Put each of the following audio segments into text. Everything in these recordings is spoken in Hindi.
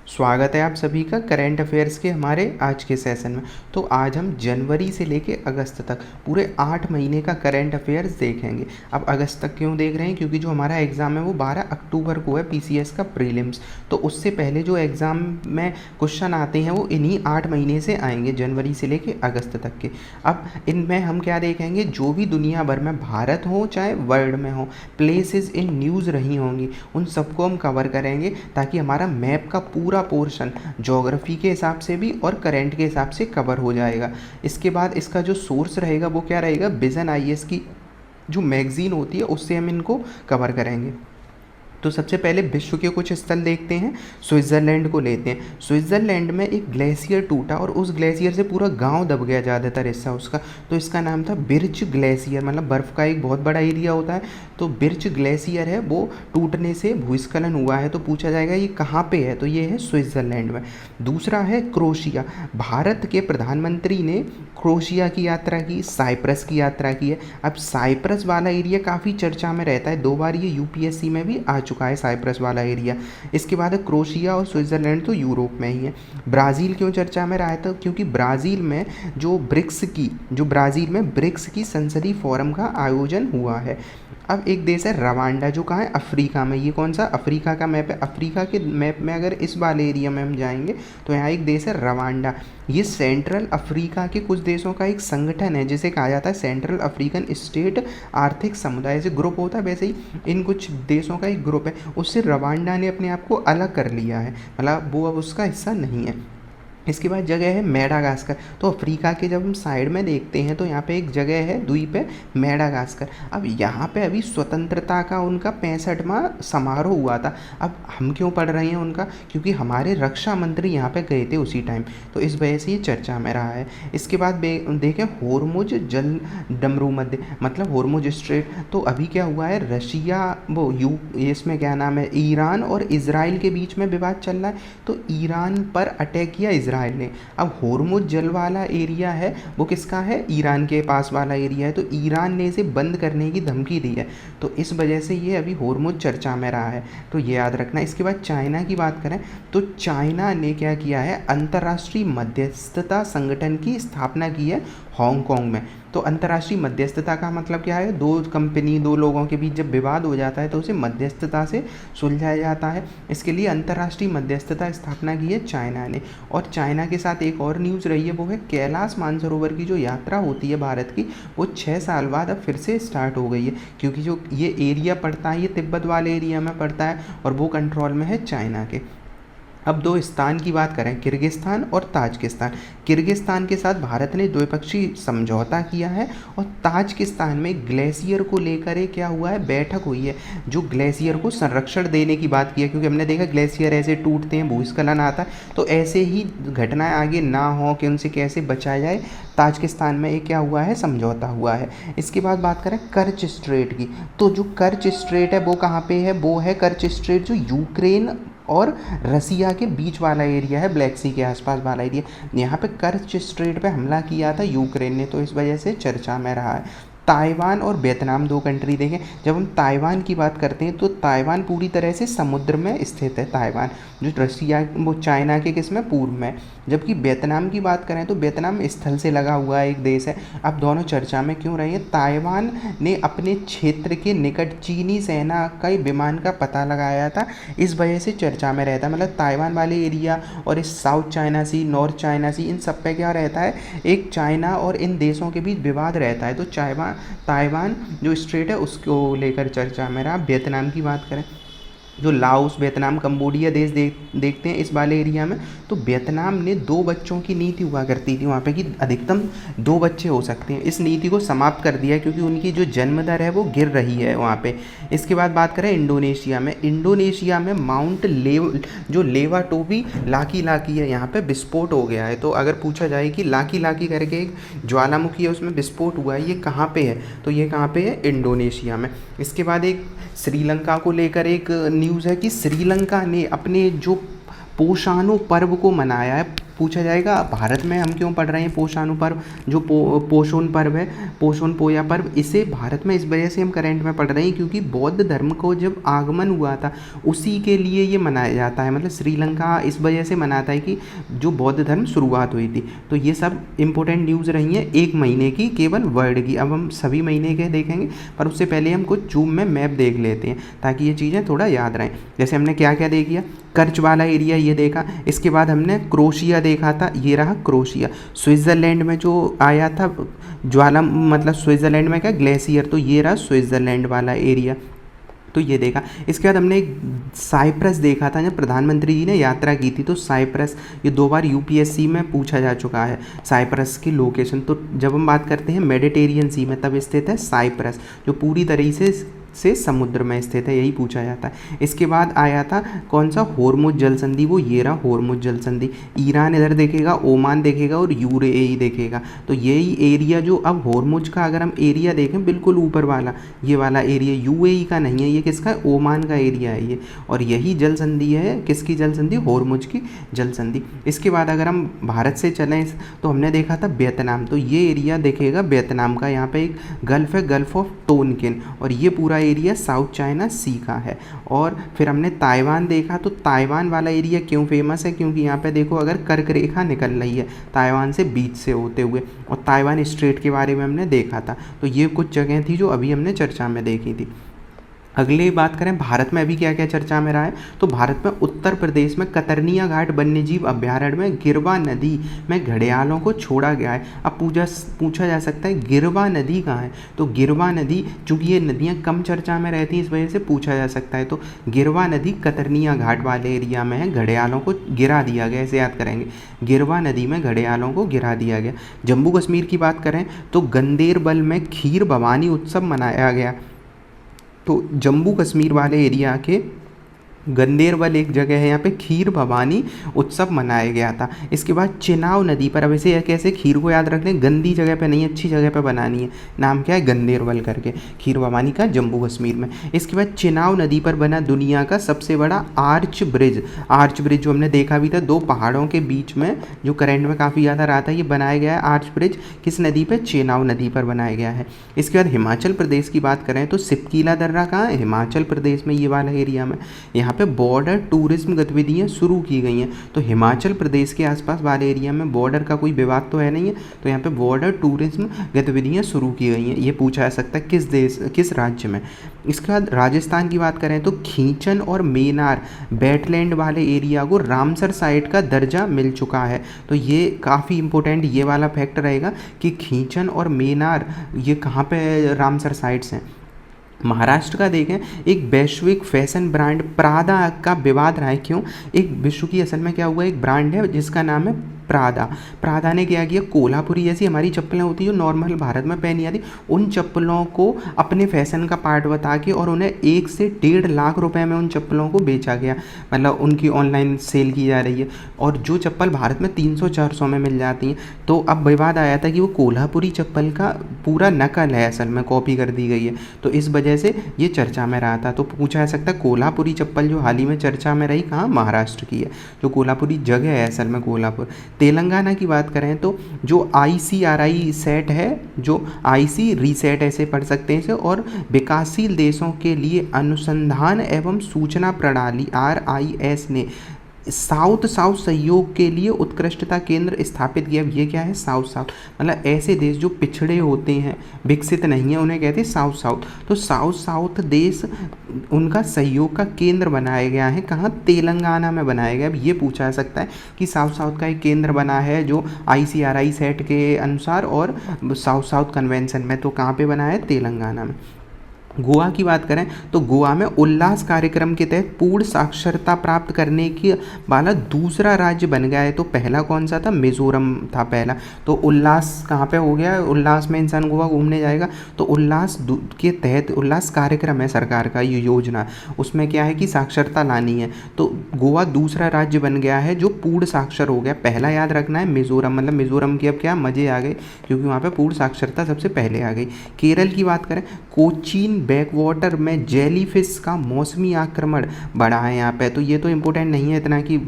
स्वागत है आप सभी का करंट अफेयर्स के हमारे आज के सेशन में। तो आज हम जनवरी से लेके अगस्त तक पूरे 8 महीने का करंट अफेयर्स देखेंगे। अब अगस्त तक क्यों देख रहे हैं? क्योंकि जो हमारा एग्ज़ाम है वो 12 अक्टूबर को है, पीसीएस का प्रीलिम्स। तो उससे पहले जो एग्ज़ाम में क्वेश्चन आते हैं वो इन्हीं 8 महीने से आएंगे, जनवरी से लेके अगस्त तक के। अब इनमें हम क्या देखेंगे? जो भी दुनिया भर में, भारत हो चाहे वर्ल्ड में हो, प्लेसेस इन न्यूज़ रही होंगी उन सबको हम कवर करेंगे, ताकि हमारा मैप का पूरा पोर्शन ज्योग्राफी के हिसाब से भी और करंट के हिसाब से कवर हो जाएगा। इसके बाद इसका जो सोर्स रहेगा वो क्या रहेगा? विजन आईएएस की जो मैगजीन होती है उससे हम इनको कवर करेंगे। तो सबसे पहले विश्व के कुछ स्थल देखते हैं। स्विट्ज़रलैंड को लेते हैं। स्विट्ज़रलैंड में एक ग्लेशियर टूटा और उस ग्लेशियर से पूरा गांव दब गया, ज़्यादातर हिस्सा उसका। तो इसका नाम था बिर्च ग्लेशियर, मतलब बर्फ़ का एक बहुत बड़ा एरिया होता है। तो बिर्च ग्लेशियर है, वो टूटने से भूस्खलन हुआ है। तो पूछा जाएगा ये कहाँ पे है? तो ये है स्विट्ज़रलैंड में। दूसरा है क्रोशिया। भारत के प्रधानमंत्री ने क्रोशिया की यात्रा की, साइप्रस की यात्रा की है। अब साइप्रस वाला एरिया काफ़ी चर्चा में रहता है, 2 बार ये यूपीएससी में भी आ चुका है साइप्रस वाला एरिया। इसके बाद क्रोशिया और स्विट्ज़रलैंड तो यूरोप में ही है। ब्राज़ील क्यों चर्चा में रहा था? क्योंकि ब्राज़ील में ब्राज़ील में ब्रिक्स की संसदीय फोरम का आयोजन हुआ है। अब एक देश है रवांडा, जो कहाँ है? अफ्रीका में। ये कौन सा? अफ्रीका का मैप है। अफ्रीका के मैप में अगर इस वाले एरिया में हम जाएंगे तो यहाँ एक देश है रवांडा। ये सेंट्रल अफ्रीका के कुछ देशों का एक संगठन है जिसे कहा जाता है सेंट्रल अफ्रीकन स्टेट आर्थिक समुदाय। जैसे ग्रुप होता है वैसे ही इन कुछ देशों का एक ग्रुप है। उससे रवांडा ने अपने आप को अलग कर लिया है, मतलब वो अब उसका हिस्सा नहीं है। इसके बाद जगह है मेडागास्कर। तो अफ्रीका के जब हम साइड में देखते हैं तो यहाँ पे एक जगह है, द्वीप है मेडागास्कर। अब यहाँ पे अभी स्वतंत्रता का उनका 65वां समारोह हुआ था। अब हम क्यों पढ़ रहे हैं उनका? क्योंकि हमारे रक्षा मंत्री यहाँ पे गए थे उसी टाइम, तो इस वजह से ये चर्चा में रहा है। इसके बाद देखें होर्मुज जल डमरू मध्य, मतलब होर्मुज स्ट्रेट। तो अभी क्या हुआ है? रशिया इसमें क्या नाम है, ईरान और इजराइल के बीच में विवाद चल रहा है। तो ईरान पर अटैक किया इजराइल ने। अब होर्मुज जल वाला एरिया है वो किसका है? ईरान के पास वाला एरिया है। तो ईरान ने इसे बंद करने की धमकी दी है, तो इस वजह से ये अभी होर्मुज चर्चा में रहा है, तो ये याद रखना। इसके बाद चाइना की बात करें तो चाइना ने क्या किया है? अंतर्राष्ट्रीय मध्यस्थता संगठन की स्थापना की है हांगकांग में। तो अंतर्राष्ट्रीय मध्यस्थता का मतलब क्या है? दो लोगों के बीच जब विवाद हो जाता है तो उसे मध्यस्थता से सुलझाया जाता है। इसके लिए अंतर्राष्ट्रीय मध्यस्थता स्थापना की है चाइना ने। और चाइना के साथ एक और न्यूज़ रही है, वो है कैलाश मानसरोवर की जो यात्रा होती है भारत की, वो 6 साल बाद अब फिर से स्टार्ट हो गई है। क्योंकि जो ये एरिया पड़ता है ये तिब्बत वाले एरिया में पड़ता है और वो कंट्रोल में है चाइना के। अब 2 स्थान की बात करें, किर्गिस्तान और ताजिकिस्तान। किर्गिस्तान के साथ भारत ने द्विपक्षीय समझौता किया है और ताजिकिस्तान में ग्लेशियर को लेकर क्या हुआ है? बैठक हुई है, जो ग्लेशियर को संरक्षण देने की बात की है। क्योंकि हमने देखा ग्लेशियर ऐसे टूटते हैं, भूस्खलन आता है, तो ऐसे ही घटनाएं आगे ना हो कि उनसे कैसे बचाया जाए, ताजिकिस्तान में एक क्या हुआ है? समझौता हुआ है। इसके बाद बात करें कर्च स्ट्रेट की, तो जो कर्च स्ट्रेट है वो कहाँ पे है? वो है कर्च स्ट्रेट जो यूक्रेन और रसिया के बीच वाला एरिया है, ब्लैक सी के आसपास वाला एरिया। यहाँ पे कर्च स्ट्रेट पे हमला किया था यूक्रेन ने, तो इस वजह से चर्चा में रहा है। ताइवान और वियतनाम 2 कंट्री देखें। जब हम ताइवान की बात करते हैं तो ताइवान पूरी तरह से समुद्र में स्थित है। ताइवान जो रसिया वो चाइना के किस में? पूर्व में। जबकि वियतनाम की बात करें तो वियतनाम स्थल से लगा हुआ एक देश है। अब दोनों चर्चा में क्यों रहे हैं? ताइवान ने अपने क्षेत्र के निकट चीनी सेना का विमान का पता लगाया था, इस वजह से चर्चा में रहता है। मतलब ताइवान वाले एरिया और इस साउथ चाइना सी, नॉर्थ चाइना सी, इन सब पे क्या रहता है? एक चाइना और इन देशों के बीच विवाद रहता है। तो ताइवान जो स्ट्रेट है उसको लेकर चर्चा में रहा। वियतनाम की बात करें, जो लाओस, वियतनाम, कंबोडिया देश देखते हैं इस वाले एरिया में, तो वियतनाम ने 2 बच्चों की नीति हुआ करती थी वहाँ पे कि अधिकतम 2 बच्चे हो सकते हैं। इस नीति को समाप्त कर दिया क्योंकि उनकी जो जन्म दर है वो गिर रही है वहाँ पे। इसके बाद बात करें इंडोनेशिया में। इंडोनेशिया में माउंट लेवाटोबी लाकी लाकी है, यहाँ पे विस्फोट हो गया है। तो अगर पूछा जाए कि लाकी लाकी करके एक ज्वालामुखी है उसमें विस्फोट हुआ है, ये कहाँ पे है? तो ये कहाँ पे है? इंडोनेशिया में। इसके बाद एक श्रीलंका को लेकर एक न्यूज़ है कि श्रीलंका ने अपने जो पोषानो पर्व को मनाया है, पूछा जाएगा भारत में हम क्यों पढ़ रहे हैं पोषाणु पर्व, जो पोषण पर्व है, पोषण पोया पर्व, इसे भारत में इस वजह से हम करेंट में पढ़ रहे हैं क्योंकि बौद्ध धर्म को जब आगमन हुआ था उसी के लिए ये मनाया जाता है। मतलब श्रीलंका इस वजह से मनाता है कि जो बौद्ध धर्म शुरुआत हुई थी। तो ये सब इंपॉर्टेंट न्यूज़ रही हैं एक महीने की, केवल वर्ल्ड की। अब हम सभी महीने के देखेंगे, पर उससे पहले हम कुछ जूम में मैप देख लेते हैं ताकि ये चीज़ें थोड़ा याद रहें। जैसे हमने क्या क्या देख लिया, कर्च वाला एरिया ये देखा, इसके बाद हमने क्रोशिया देखा था, ये रहा क्रोशिया। स्विट्ज़रलैंड में जो आया था ज्वाला, मतलब स्विट्ज़रलैंड में क्या ग्लेशियर, तो ये रहा स्विट्ज़रलैंड वाला एरिया, तो ये देखा। इसके बाद हमने एक साइप्रस देखा था, जब प्रधानमंत्री जी ने यात्रा की थी, तो साइप्रस ये 2 बार यूपीएससी में पूछा जा चुका है साइप्रस की लोकेशन। तो जब हम बात करते हैं मेडिटेरियन सी में, तब स्थित है साइप्रस, जो पूरी तरह से समुद्र में स्थित है, यही पूछा जाता है। इसके बाद आया था कौन सा, होर्मुज जल संधि, वो ये रहा होर्मुज जल संधि। ईरान इधर देखेगा, ओमान देखेगा और यूएई देखेगा, तो यही एरिया जो अब होर्मुज का अगर हम एरिया देखें बिल्कुल ऊपर वाला, ये वाला एरिया यूएई का नहीं है, ये किसका है, ओमान का एरिया है ये, और यही जल संधि है, किसकी जल संधि, होर्मुज की जल संधि। इसके बाद अगर हम भारत से चलें तो हमने देखा था वियतनाम, तो ये एरिया देखेगा वियतनाम का, यहाँ पे एक गल्फ है, गल्फ ऑफ टोनकिन, और ये पूरा एरिया साउथ चाइना सी का है। और फिर हमने ताइवान देखा, तो ताइवान वाला एरिया क्यों फेमस है, क्योंकि यहाँ पे देखो अगर कर्क रेखा निकल रही है ताइवान से बीच से होते हुए, और ताइवान स्ट्रेट के बारे में हमने देखा था। तो ये कुछ जगह थी जो अभी हमने चर्चा में देखी थी। अगली बात करें भारत में अभी क्या क्या चर्चा में रहा है, तो भारत में उत्तर प्रदेश में कतरनिया घाट वन्यजीव अभ्यारण्य में गिरवा नदी में घड़ियालों को छोड़ा गया है। अब पूछा जा सकता है गिरवा नदी कहाँ है, तो गिरवा नदी, चूँकि ये नदियाँ कम चर्चा में रहती हैं इस वजह से पूछा जा सकता है, तो गिरवा नदी कतरनिया घाट वाले एरिया में है, घड़ियालों को गिरा दिया गया, ऐसे याद करेंगे, गिरवा नदी में घड़ियालों को गिरा दिया गया। जम्मू कश्मीर की बात करें तो गंदेरबल में खीर भवानी उत्सव मनाया गया, तो जम्मू कश्मीर वाले एरिया के गंदेरबल एक जगह है, यहाँ पे खीर भवानी उत्सव मनाया गया था। इसके बाद चिनाव नदी पर, अब इसे कैसे खीर को याद रख लें, गंदी जगह पे नहीं, अच्छी जगह पे बनानी है, नाम क्या है गंदेरबल करके, खीर भवानी का जम्मू कश्मीर में। इसके बाद चिनाव नदी पर बना दुनिया का सबसे बड़ा आर्च ब्रिज, आर्च ब्रिज जो हमने देखा भी था 2 पहाड़ों के बीच में, जो करंट में काफ़ी ज़्यादा रहा था, ये बनाया गया है आर्च ब्रिज, किस नदी पर, चिनाव नदी पर बनाया गया है। इसके बाद हिमाचल प्रदेश की बात करें तो सिपकीला दर्रा कहाँ है, हिमाचल प्रदेश में, ये वाला एरिया में, यहाँ पे बॉर्डर टूरिज्म गतिविधियाँ शुरू की गई हैं। तो हिमाचल प्रदेश के आसपास वाले एरिया में बॉर्डर का कोई विवाद तो है नहीं है, तो यहाँ पे बॉर्डर टूरिज्म गतिविधियाँ शुरू की गई हैं। ये पूछा जा सकता है किस देश, किस राज्य में। इसके बाद राजस्थान की बात करें तो खींचन और मेनार वेटलैंड वाले एरिया को रामसर साइट का दर्जा मिल चुका है। तो ये काफ़ी इंपॉर्टेंट ये वाला फैक्ट रहेगा कि खींचन और मेनार ये कहाँ पे रामसर साइट्स हैं। महाराष्ट्र का देखें, एक वैश्विक फैशन ब्रांड प्रादा का विवाद रहा है, क्यों, एक विश्व की असल में क्या हुआ, एक ब्रांड है जिसका नाम है प्रादा ने क्या किया, कोल्हापुरी जैसी हमारी चप्पलें होती है जो नॉर्मल भारत में पहनी जाती, उन चप्पलों को अपने फैशन का पार्ट बता के और उन्हें 1 से 1.5 लाख रुपए में उन चप्पलों को बेचा गया, मतलब उनकी ऑनलाइन सेल की जा रही है, और जो चप्पल भारत में 300-400 में मिल जाती हैं। तो अब विवाद आया था कि वो कोल्हापुरी चप्पल का पूरा नकल है, असल में कॉपी कर दी गई है, तो इस वजह से ये चर्चा में रहा था। तो पूछा जा सकता है कोल्हापुरी चप्पल जो हाल ही में चर्चा में रही, कहाँ, महाराष्ट्र की है, जो कोल्हापुरी जगह है असल में कोल्हापुर। तेलंगाना की बात करें तो जो ICRI सेट है, जो IC रीसेट ऐसे पढ़ सकते हैं इसे, और विकासशील देशों के लिए अनुसंधान एवं सूचना प्रणाली RIS ने साउथ साउथ सहयोग के लिए उत्कृष्टता केंद्र स्थापित किया। ये क्या है, साउथ साउथ, मतलब ऐसे देश जो पिछड़े होते हैं, विकसित नहीं है, उन्हें कहते हैं साउथ साउथ। तो साउथ साउथ देश उनका सहयोग का केंद्र बनाया गया है, कहाँ, तेलंगाना में बनाया गया। अब ये पूछा जा सकता है कि साउथ साउथ का एक केंद्र बना है जो ICRI सेट के अनुसार और साउथ साउथ कन्वेंशन में, तो कहाँ पे बना है, तेलंगाना में। गोवा की बात करें तो गोवा में उल्लास कार्यक्रम के तहत पूर्ण साक्षरता प्राप्त करने की वाला दूसरा राज्य बन गया है। तो पहला कौन सा था, मिजोरम था पहला। तो उल्लास कहाँ पे हो गया, उल्लास में इंसान गोवा घूमने जाएगा, तो उल्लास के तहत उल्लास कार्यक्रम है सरकार का, ये योजना, उसमें क्या है कि साक्षरता लानी है। तो गोवा दूसरा राज्य बन गया है जो पूर्ण साक्षर हो गया। पहला याद रखना है मिजोरम, मतलब मिजोरम की अब क्या मज़े आ गए, क्योंकि वहाँ पर पूर्ण साक्षरता सबसे पहले आ गई। केरल की बात करें, कोचीन बैक वाटर में जेली फिश का मौसमी आक्रमण बढ़ा है यहाँ पे। तो ये तो इम्पोर्टेंट नहीं है इतना कि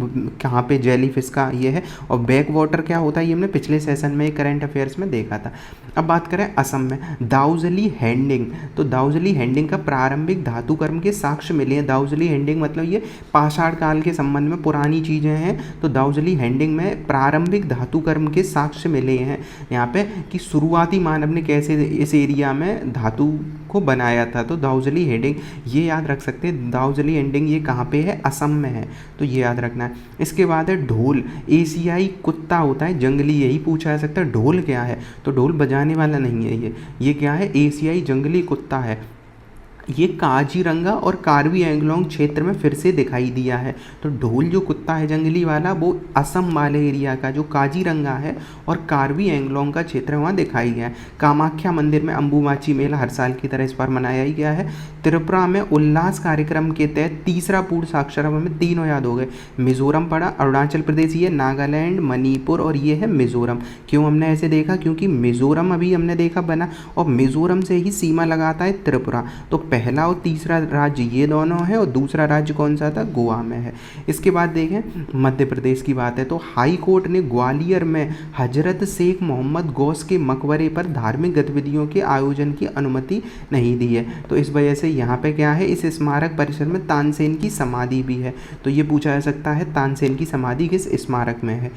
कहाँ पे जेली फिश का ये है। और बैक वाटर क्या होता है ये हमने पिछले सेशन में करंट अफेयर्स में देखा था। अब बात करें असम में दाउजली हैंडिंग। तो दाउजली हैंडिंग का प्रारंभिक धातु कर्म के साक्ष्य मिले हैं। दाउजली हैंडिंग मतलब ये पाषाण काल के संबंध में पुरानी चीज़ें हैं। तो दाउजली हैंडिंग में प्रारंभिक धातु कर्म के साक्ष्य मिले हैं यहाँ पे कि शुरुआती मानव ने कैसे इस एरिया में धातु को बनाया था। तो दाउजली हैंडिंग ये याद रख सकते हैं। दाउजली हैंडिंग ये कहाँ पे है, असम में है, तो ये याद रखना है। इसके बाद है ढोल। एशियाई कुत्ता होता है जंगली, यही पूछा जा सकता है ढोल क्या है। तो ढोल बजाने वाला नहीं है ये क्या है, एशियाई जंगली कुत्ता है। ये काजीरंगा और कार्बी एंगलोंग क्षेत्र में फिर से दिखाई दिया है। तो ढोल जो कुत्ता है जंगली वाला वो असम वाले एरिया का जो काजीरंगा है और कार्बी एंगलोंग का क्षेत्र वहाँ दिखाई गया है। कामाख्या मंदिर में अम्बुबाची मेला हर साल की तरह इस बार मनाया ही गया है। त्रिपुरा में उल्लास कार्यक्रम के तहत तीसरा पूर्ण साक्षरता में तीनों याद हो गए। मिजोरम पड़ा, अरुणाचल प्रदेश, ये नागालैंड, मणिपुर और ये है मिजोरम। क्यों हमने ऐसे देखा, क्योंकि मिजोरम अभी हमने देखा बना और मिजोरम से ही सीमा लगाता है त्रिपुरा। तो पहला और तीसरा राज्य ये दोनों है और दूसरा राज्य कौन सा था, गोवा में है। इसके बाद देखें मध्य प्रदेश की बात है तो हाई कोर्ट ने ग्वालियर में हजरत शेख मोहम्मद गौस के मकबरे पर धार्मिक गतिविधियों के आयोजन की अनुमति नहीं दी है। तो इस वजह से यहाँ पे क्या है, इस स्मारक परिसर में तानसेन की समाधि भी है। तो ये पूछा जा सकता है तानसेन की समाधि किस स्मारक में है।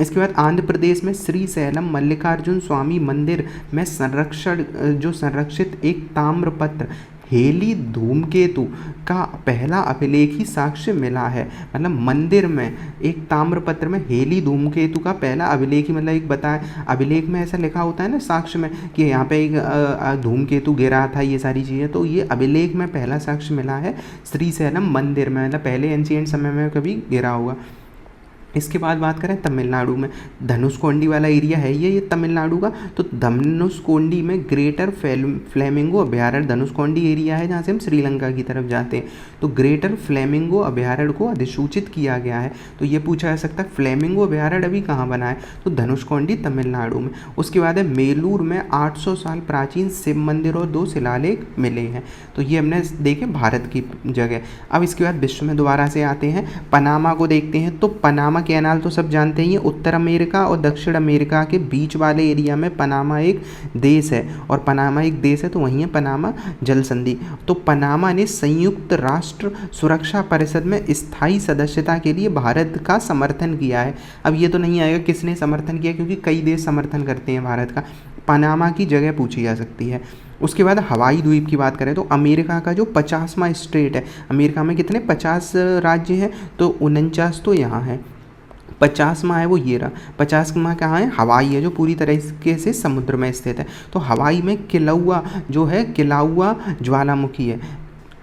इसके बाद आंध्र प्रदेश में श्री सैलम मल्लिकार्जुन स्वामी मंदिर में संरक्षित एक ताम्रपत्र हेली धूमकेतु का पहला अभिलेखी साक्ष्य मिला है। मतलब मंदिर में एक ताम्रपत्र में हेली धूमकेतु का पहला अभिलेखी, मतलब एक बताया अभिलेख में ऐसा लिखा होता है ना साक्ष्य में कि यहाँ पे एक धूमकेतु गिरा था, ये सारी चीज़ें। तो ये अभिलेख में पहला साक्ष्य मिला है श्रीशैलम मंदिर में, मतलब पहले एंशिएंट समय में कभी गिरा होगा। इसके बाद बात करें तमिलनाडु में धनुषकोडी वाला एरिया है ये तमिलनाडु का। तो धनुषकोडी में ग्रेटर फ्लेमिंगो अभयारण्य, धनुषकोडी एरिया है जहाँ से हम श्रीलंका की तरफ जाते हैं। तो ग्रेटर फ्लेमिंगो अभयारण्य को अधिसूचित किया गया है। तो ये पूछा जा सकता है फ्लेमिंगो अभयारण्य अभी कहाँ बना है, तो धनुषकोडी तमिलनाडु में। उसके बाद है मेलूर में 800 साल प्राचीन शिव मंदिर और 2 शिलालेख मिले हैं। तो ये हमने देखे भारत की जगह। अब इसके बाद विश्व में दोबारा से आते हैं, पनामा को देखते हैं। तो पनामा कैनाल तो सब जानते ही, उत्तर अमेरिका और दक्षिण अमेरिका के बीच वाले एरिया में पनामा एक देश है और पनामा एक देश है तो वहीं है पनामा जल संधि। तो पनामा ने संयुक्त राष्ट्र सुरक्षा परिषद में स्थायी सदस्यता के लिए भारत का समर्थन किया है। अब ये तो नहीं आएगा किसने समर्थन किया, क्योंकि कई देश समर्थन करते हैं भारत का। पनामा की जगह पूछी जा सकती है। उसके बाद हवाई द्वीप की बात करें तो अमेरिका का जो 50वां स्टेट है, अमेरिका में कितने 50 राज्य हैं, तो 49 तो यहाँ है, 50वां है वो ये रहा। 50वां कहाँ है, हवाई है जो पूरी तरीके से समुद्र में स्थित है। तो हवाई में किलाउआ जो है, किलाउआ ज्वालामुखी है।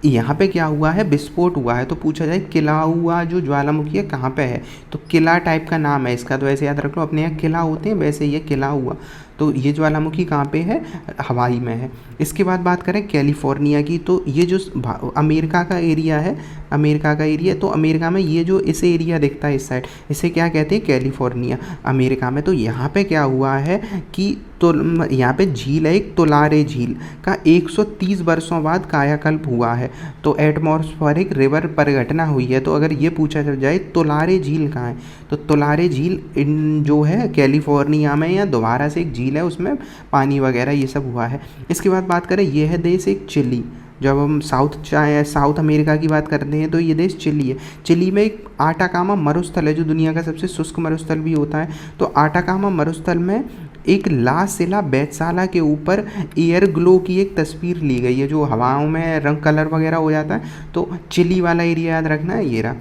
यहाँ पे क्या हुआ है, विस्फोट हुआ है। तो पूछा जाए किलाउआ जो ज्वालामुखी है कहाँ पे है, तो किला टाइप का नाम है इसका। तो ऐसे याद रख लो, अपने यहाँ किला होते हैं वैसे ये किला हुआ। तो ये ज्वालामुखी कहाँ पे है, हवाई में है। इसके बाद बात करें कैलिफोर्निया की, तो ये जो अमेरिका का एरिया है, अमेरिका का एरिया, तो अमेरिका में ये जो इसे एरिया दिखता है इस साइड, इसे क्या कहते हैं, कैलिफोर्निया अमेरिका में। तो यहाँ पे क्या हुआ है कि तो यहाँ पे झील है एक, तुलारे झील का 130 वर्षों बाद कायाकल्प हुआ है। तो एटमॉस्फेरिक रिवर परिघटना हुई है। तो अगर ये पूछा जाए तुलारे झील कहाँ है, तो तुलारे झील इन जो है कैलिफोर्निया में, या दोबारा से एक झील है उसमें पानी वगैरह ये सब हुआ है। इसके बाद बात करें ये है देश एक चिली। जब हम साउथ अमेरिका की बात करते हैं तो ये देश चिली है। चिली में एक आटाकामा मरुस्थल है जो दुनिया का सबसे शुष्क मरुस्थल भी होता है। तो आटाकामा मरुस्थल में एक ला शिला बैतसाला के ऊपर एयर ग्लो की एक तस्वीर ली गई है जो हवाओं में रंग कलर वगैरह हो जाता है। तो चिली वाला एरिया याद रखना है ये रहा।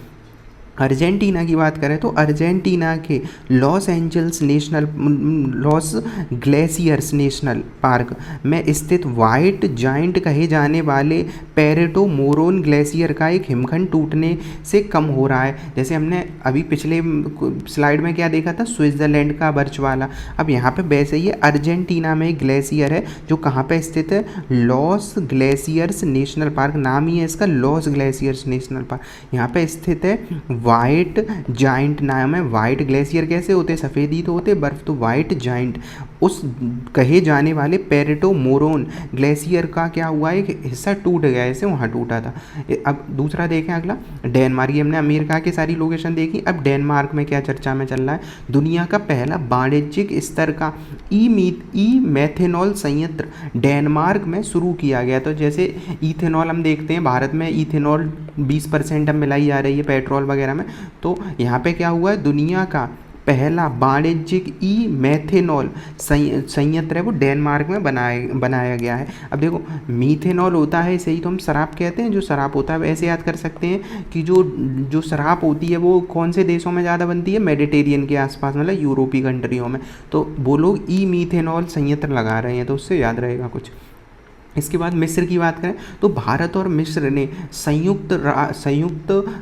अर्जेंटीना की बात करें तो अर्जेंटीना के लॉस ग्लेशियर्स नेशनल पार्क में स्थित वाइट जाइंट कहे जाने वाले पेरेटो मोरोन ग्लेशियर का एक हिमखंड टूटने से कम हो रहा है। जैसे हमने अभी पिछले स्लाइड में क्या देखा था, स्विट्ज़रलैंड का बर्च वाला। अब यहाँ पे वैसे ही अर्जेंटीना में एक ग्लेशियर है जो कहाँ पे स्थित है, लॉस ग्लेशियर्स नेशनल पार्क, नाम ही है इसका लॉस ग्लेशियर्स नेशनल पार्क। यहाँ पे स्थित है। वाइट जाइंट नाम है। वाइट ग्लेशियर कैसे होते, सफ़ेद ही तो होते, बर्फ़ तो वाइट जाइंट उस कहे जाने वाले पेरेटो मोरोन ग्लेशियर का क्या हुआ, एक हिस्सा टूट गया, ऐसे वहाँ टूटा था। अब दूसरा देखें अगला, डेनमार्क। ये हमने अमेरिका की सारी लोकेशन देखी। अब डेनमार्क में क्या चर्चा में चल रहा है, दुनिया का पहला वाणिज्यिक स्तर का ई मेथेनॉल संयंत्र डेनमार्क में शुरू किया गया। तो जैसे इथेनॉल हम देखते हैं भारत में, इथेनॉल 20% अब मिलाई जा रही है पेट्रोल वगैरह में, तो यहाँ पे क्या हुआ है, दुनिया का पहला वाणिज्यिक ई मेथेनॉल संयंत्र है वो डेनमार्क में बनाया गया है। अब देखो मीथेनॉल होता है, इसे ही तो हम शराब कहते हैं, जो शराब होता है वैसे याद कर सकते हैं कि जो शराब होती है वो कौन से देशों में ज़्यादा बनती है, मेडिटेरियन के आसपास, मतलब यूरोपीय कंट्रियों में। तो वो लोग ई मीथेनॉल संयंत्र लगा रहे हैं, तो उससे याद रहेगा कुछ। इसके बाद मिस्र की बात करें तो भारत और मिस्र ने संयुक्त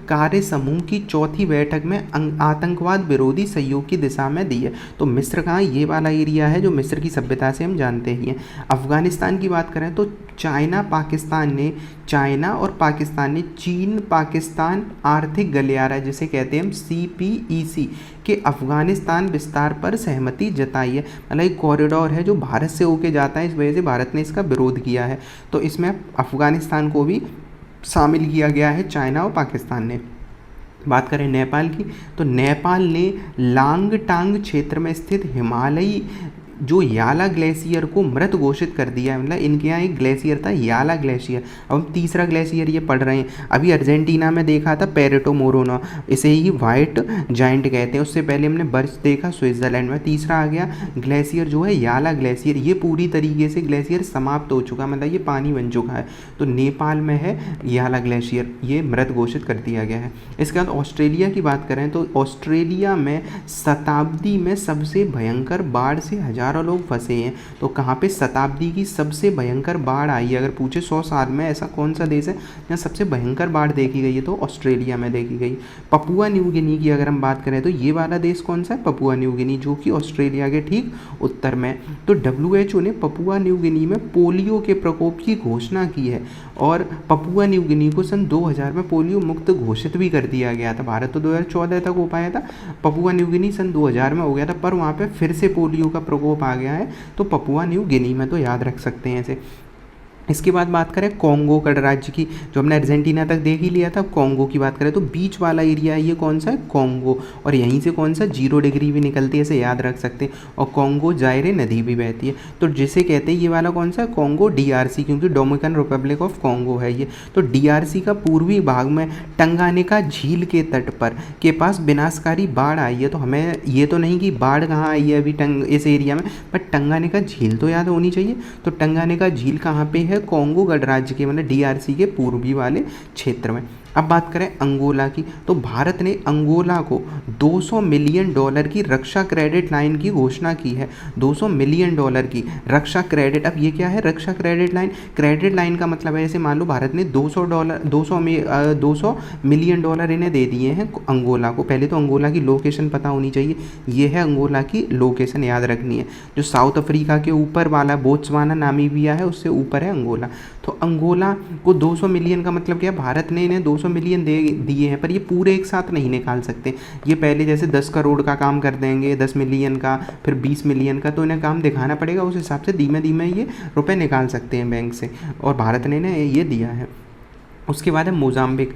कार्य समूह की चौथी बैठक में आतंकवाद विरोधी सहयोग की दिशा में दी है। तो मिस्र का ये वाला एरिया है जो मिस्र की सभ्यता से हम जानते ही हैं। अफगानिस्तान की बात करें तो चाइना और पाकिस्तान ने चीन पाकिस्तान आर्थिक गलियारा जिसे कहते हैं हम CPEC के अफगानिस्तान विस्तार पर सहमति जताई है। मतलब एक कॉरिडोर है जो भारत से होके जाता है, इस वजह से भारत ने इसका विरोध किया है। तो इसमें अफगानिस्तान को भी शामिल किया गया है चाइना और पाकिस्तान ने। बात करें नेपाल की तो नेपाल ने लांगटांग क्षेत्र में स्थित हिमालयी जो याला ग्लेशियर को मृत घोषित कर दिया है। मतलब इनके यहाँ एक ग्लेशियर था याला ग्लेशियर, अब हम तीसरा ग्लेशियर ये पढ़ रहे हैं। अभी अर्जेंटीना में देखा था पेरेटो मोरोनो, इसे ही वाइट जाइंट कहते हैं। उससे पहले हमने बर्फ देखा स्विट्जरलैंड में। तीसरा आ गया ग्लेशियर जो है याला ग्लेशियर, ये पूरी तरीके से ग्लेशियर समाप्त हो चुका, मतलब ये पानी बन चुका है। तो नेपाल में है याला ग्लेशियर, ये मृत घोषित कर दिया गया है। इसके बाद ऑस्ट्रेलिया की बात करें तो ऑस्ट्रेलिया में शताब्दी में सबसे भयंकर बाढ़ से हजारों लोग फंसे हैं। तो कहाँ पे शताब्दी की सबसे भयंकर बाढ़ आई है, अगर पूछे 100 साल में ऐसा कौन सा देश है जहाँ सबसे भयंकर बाढ़ देखी गई है, तो ऑस्ट्रेलिया में देखी गई। पपुआ न्यू गिनी की अगर हम बात करें तो ये वाला देश कौन सा है, पपुआ न्यू गिनी, जो कि ऑस्ट्रेलिया के ठीक उत्तर में। तो WHO ने पपुआ न्यू गिनी में पोलियो के प्रकोप की घोषणा की है और पपुआ न्यू गिनी को सन 2000 में पोलियो मुक्त घोषित भी कर दिया गया था। भारत तो 2014 तक हो पाया था, पपुआ न्यू गिनी सन 2000 में हो गया था, पर वहाँ पे फिर से पोलियो का प्रकोप आ गया है। तो पपुआ न्यू गिनी में तो याद रख सकते हैं ऐसे। इसके बाद बात करें कॉन्गो गणराज्य की, जो हमने अर्जेंटीना तक देख ही लिया था। कॉन्गो की बात करें तो बीच वाला एरिया है, ये कौन सा है, कॉन्गो, और यहीं से कौन सा 0 डिग्री भी निकलती है, इसे याद रख सकते हैं। और कॉन्गो जायरे नदी भी बहती है, तो जिसे कहते हैं ये वाला कौन सा है, कॉन्गो DRC, क्योंकि डोमिनिकन रिपब्लिक ऑफ कॉन्गो है ये। तो DRC का पूर्वी भाग में टंगानिका झील के तट पर के पास विनाशकारी बाढ़ आई है। तो हमें ये तो नहीं कि बाढ़ कहाँ आई है अभी इस एरिया में, पर टंगानिका झील तो याद होनी चाहिए। तो टंगानिका झील कहाँ पे है, कॉन्गो गणराज्य के मतलब DRC के पूर्वी वाले क्षेत्र में। अब बात करें अंगोला की तो भारत ने अंगोला को $200 मिलियन की रक्षा क्रेडिट लाइन की घोषणा की है। $200 मिलियन की रक्षा क्रेडिट। अब ये क्या है रक्षा क्रेडिट लाइन, क्रेडिट लाइन का मतलब है ऐसे मान लो भारत ने $200 मिलियन इन्हें दे दिए हैं अंगोला को। पहले तो अंगोला की लोकेशन पता होनी चाहिए, ये है अंगोला की लोकेशन, याद रखनी है। जो साउथ अफ्रीका के ऊपर वाला बोत्सवाना नामीबिया है उससे ऊपर है अंगोला। तो अंगोला को 200 मिलियन का मतलब क्या, भारत ने इन्हें 200 मिलियन दे दिए हैं, पर ये पूरे एक साथ नहीं निकाल सकते। ये पहले जैसे 10 करोड़ का काम कर देंगे, 10 मिलियन का, फिर 20 मिलियन का, तो इन्हें काम दिखाना पड़ेगा, उस हिसाब से धीमे धीमे ये रुपए निकाल सकते हैं बैंक से, और भारत ने इन्हें ये दिया है। उसके बाद है मोजाम्बिक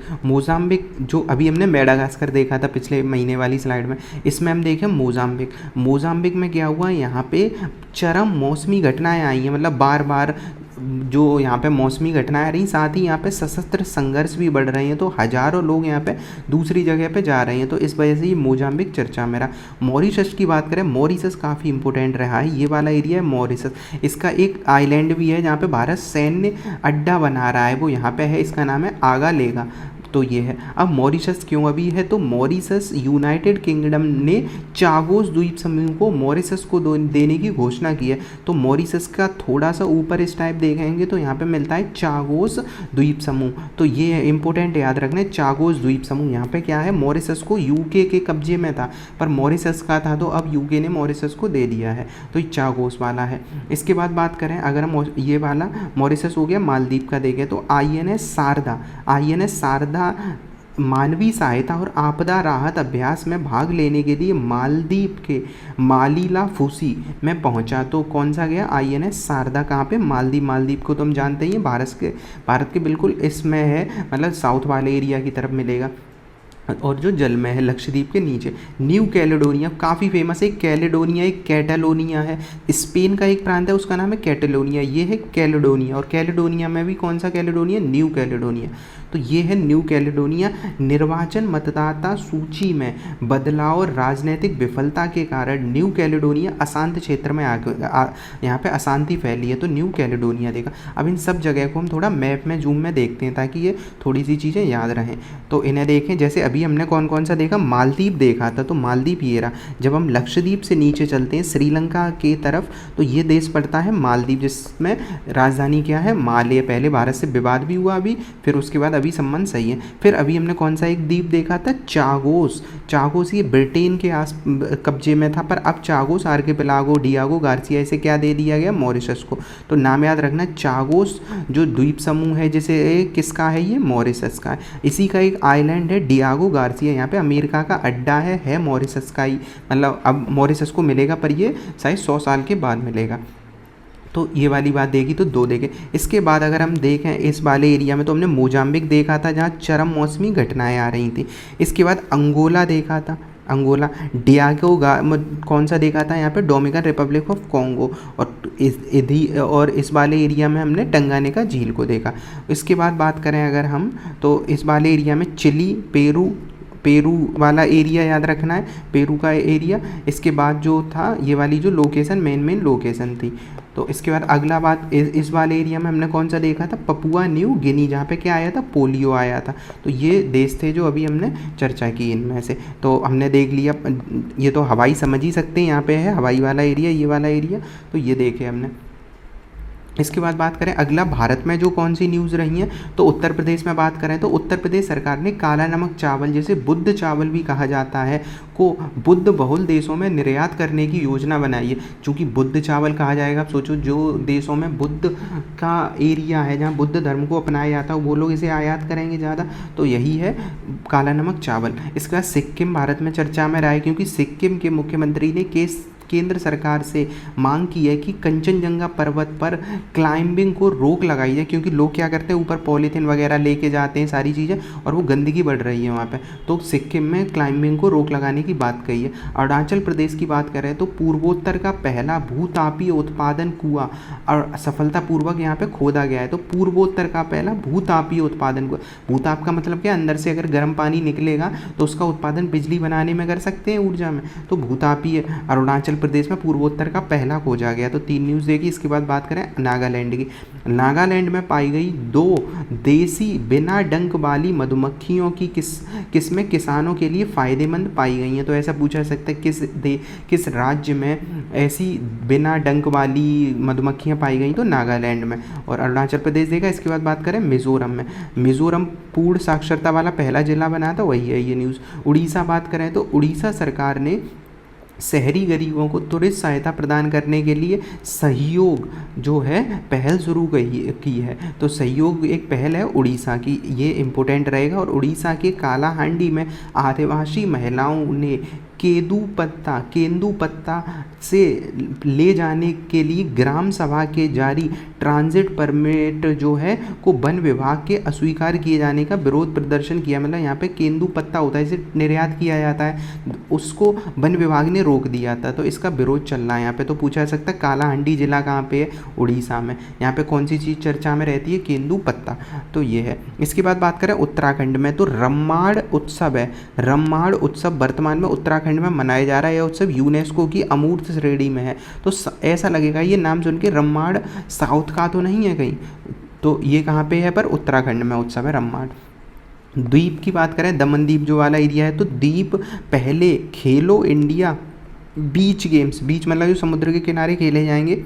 जो अभी हमने मेडागास्कर देखा था पिछले महीने वाली स्लाइड में, इसमें हम देखें मोजाम्बिक में क्या हुआ, यहाँ पे चरम मौसमी घटनाएं आई हैं, मतलब बार बार जो यहाँ पे मौसमी घटनाएं आ रही, साथ ही यहाँ पे सशस्त्र संघर्ष भी बढ़ रहे हैं। तो हज़ारों लोग यहाँ पे दूसरी जगह पे जा रहे हैं, तो इस वजह से ये मोजाम्बिक चर्चा में रहा। मॉरिशस की बात करें, मॉरिशस काफ़ी इंपॉर्टेंट रहा है, ये वाला एरिया है मॉरिशस। इसका एक आइलैंड भी है जहाँ पे भारत सैन्य अड्डा बना रहा है, वो यहाँ पे है, इसका नाम है आगा लेगा। तो ये है। अब मॉरिशस क्यों अभी है, तो मॉरिशस यूनाइटेड किंगडम ने चागोस द्वीप समूह को मॉरिशस को देने की घोषणा की है। तो मॉरिशस का थोड़ा सा ऊपर इस टाइप देखेंगे तो यहाँ पे मिलता है चागोस द्वीप समूह। तो ये इंपॉर्टेंट याद रखना, चागोस द्वीप समूह यहाँ पे क्या है, मॉरिशस को यूके के कब्जे में था, पर मॉरिशस का था तो अब यूके ने मॉरिशस को दे दिया है, तो ये चागोस वाला है। इसके बाद बात करें अगर हम ये वाला मॉरिशस हो गया, मालदीव का देखें तो INS शारदा मानवीय सहायता और आपदा राहत अभ्यास में भाग लेने के लिए मालदीव के मालीलाफूसी में पहुंचा। तो कौन सा गया? INS शारदा। कहाँ पे? मालदीव। मालदीव को तो हम जानते ही हैं, भारत के बिल्कुल इसमें है, मतलब साउथ वाले एरिया की तरफ मिलेगा, और जो जल में है, लक्षद्वीप के नीचे। न्यू कैलेडोनिया काफ़ी फेमस है। कैलेडोनिया एक कैटालोनिया है, स्पेन का एक प्रांत है, उसका नाम है कैटालोनिया। ये है कैलेडोनिया, और कैलेडोनिया में भी कौन सा कैलेडोनिया? New Caledonia. तो ये है न्यू कैलेडोनिया। निर्वाचन मतदाता सूची में बदलाव और राजनीतिक विफलता के कारण न्यू कैलेडोनिया अशांत क्षेत्र में यहाँ पे अशांति फैली है, तो न्यू कैलेडोनिया देखा। अब इन सब जगह को हम थोड़ा मैप में जूम में देखते हैं ताकि ये थोड़ी सी चीज़ें याद रहें। तो इन्हें देखें, जैसे अभी हमने कौन कौन सा देखा? मालदीव देखा था, तो मालदीव ये रहा। जब हम लक्षद्वीप से नीचे चलते हैं श्रीलंका के तरफ, तो ये देश पड़ता है मालदीव, जिसमें राजधानी क्या है? माले। पहले भारत से विवाद भी हुआ अभी, फिर उसके बाद अभी संबंध सही है। फिर अभी हमने कौन सा एक द्वीप देखा था? चागोस। चागोस ये ब्रिटेन के कब्जे में था, पर अब चागोस आर्किपेलागो डियागो गार्सिया इसे क्या दे दिया गया? मॉरिशस को। तो नाम याद रखना, चागोस जो द्वीप समूह है, जिसे किसका है? ये मॉरिशस का है। इसी का एक आइलैंड है डियागो गार्सिया, यहाँ पे अमेरिका का अड्डा है मॉरिशस का ही, मतलब अब मॉरिशस को मिलेगा, पर ये शायद 100 साल के बाद मिलेगा। तो ये वाली बात देखी, तो 2 देखे। इसके बाद अगर हम देखें इस वाले एरिया में, तो हमने मोजाम्बिक देखा था जहाँ चरम मौसमी घटनाएं आ रही थी। इसके बाद अंगोला देखा था, अंगोला। डियागो कौन सा देखा था? यहाँ पे डोमिनिकन रिपब्लिक ऑफ कॉन्गो। और इस वाले एरिया में हमने टंगानिका झील को देखा। इसके बाद बात करें अगर हम, तो इस वाले एरिया में चिली, पेरू वाला एरिया याद रखना है, पेरू का एरिया। इसके बाद जो था ये वाली जो लोकेशन मेन लोकेशन थी। तो इसके बाद अगला बात, इस वाले एरिया में हमने कौन सा देखा था? पपुआ न्यू गिनी, जहाँ पे क्या आया था? पोलियो आया था। तो ये देश थे जो अभी हमने चर्चा की इनमें से। तो हमने देख लिया, ये तो हवाई समझ ही सकते हैं, यहाँ पे है हवाई वाला एरिया, ये वाला एरिया, तो ये देखे हमने। इसके बाद बात करें अगला, भारत में जो कौन सी न्यूज़ रही हैं, तो उत्तर प्रदेश में बात करें तो उत्तर प्रदेश सरकार ने काला नमक चावल, जिसे बुद्ध चावल भी कहा जाता है, को बुद्ध बहुल देशों में निर्यात करने की योजना बनाई है। चूँकि बुद्ध चावल कहा जाएगा, आप सोचो जो देशों में बुद्ध का एरिया है, जहाँ बुद्ध धर्म को अपनाया जाता है, वो लोग इसे आयात करेंगे ज़्यादा, तो यही है काला नमक चावल। इसके बाद सिक्किम भारत में चर्चा में रहा है, क्योंकि सिक्किम के मुख्यमंत्री ने केंद्र सरकार से मांग की है कि कंचनजंगा पर्वत पर क्लाइंबिंग को रोक लगाई जाए, क्योंकि लोग क्या करते हैं, ऊपर पॉलीथीन वगैरह लेके जाते हैं सारी चीज़ें, और वो गंदगी बढ़ रही है वहाँ पे। तो सिक्किम में क्लाइंबिंग को रोक लगाने की बात कही है। अरुणाचल प्रदेश की बात करें तो पूर्वोत्तर का पहला भूतापीय उत्पादन कुआं और सफलतापूर्वक यहाँ पे खोदा गया है। तो पूर्वोत्तर का पहला भूतापीय उत्पादन कुआं, भूताप का मतलब क्या? अंदर से अगर गर्म पानी निकलेगा तो उसका उत्पादन बिजली बनाने में कर सकते हैं, ऊर्जा में। तो भूतापीय अरुणाचल प्रदेश में पूर्वोत्तर का पहला खोजा गया। तो 3 न्यूज़ देखी। इसके बाद बात करें नागालैंड की। नागालैंड में पाई गई 2 देसी बिना डंक वाली मधुमक्खियों की किस्में किसानों के लिए फ़ायदेमंद पाई गई हैं। तो ऐसा पूछा सकता है किस राज्य में ऐसी बिना डंक वाली मधुमक्खियाँ पाई गई? तो नागालैंड में। और अरुणाचल प्रदेश देखा। इसके बाद बात करें मिज़ोरम में। मिज़ोरम पूर्ण साक्षरता वाला पहला जिला बना था, वही है ये न्यूज़। उड़ीसा बात करें तो उड़ीसा सरकार ने शहरी गरीबों को त्वरित सहायता प्रदान करने के लिए सहयोग जो है पहल शुरू की है। तो सहयोग एक पहल है उड़ीसा की, ये इम्पोर्टेंट रहेगा। और उड़ीसा के कालाहांडी में आदिवासी महिलाओं ने केंदुपत्ता से ले जाने के लिए ग्राम सभा के जारी ट्रांजिट परमिट जो है को वन विभाग के अस्वीकार किए जाने का विरोध प्रदर्शन किया। मतलब यहाँ पे केंदुपत्ता होता है, इसे निर्यात किया जाता है, उसको वन विभाग ने रोक दिया था, तो इसका विरोध चल रहा है यहाँ पे। तो पूछा जा सकता है कालाहांडी जिला कहाँ पे है? उड़ीसा में। यहाँ पे कौन सी चीज़ चर्चा में रहती है? केंदुपत्ता। तो ये है। इसके बाद बात करें उत्तराखंड में, तो रम्माड़ उत्सव है। रम्माड़ उत्सव वर्तमान में उत्तराखंड में मनाया जा रहा है। यह उत्सव यूनेस्को की अमूर्त श्रेणी में है। तो ऐसा लगेगा ये नाम सुन के, रम्माड़ साउथ का तो नहीं है कहीं, तो ये कहाँ पे है? पर उत्तराखंड में उत्सव है रम्माड़। द्वीप की बात करें, दमन द्वीप जो वाला एरिया है, तो द्वीप पहले खेलो इंडिया बीच गेम्स, बीच मतलब जो समुद्र के किनारे खेले जाएंगे,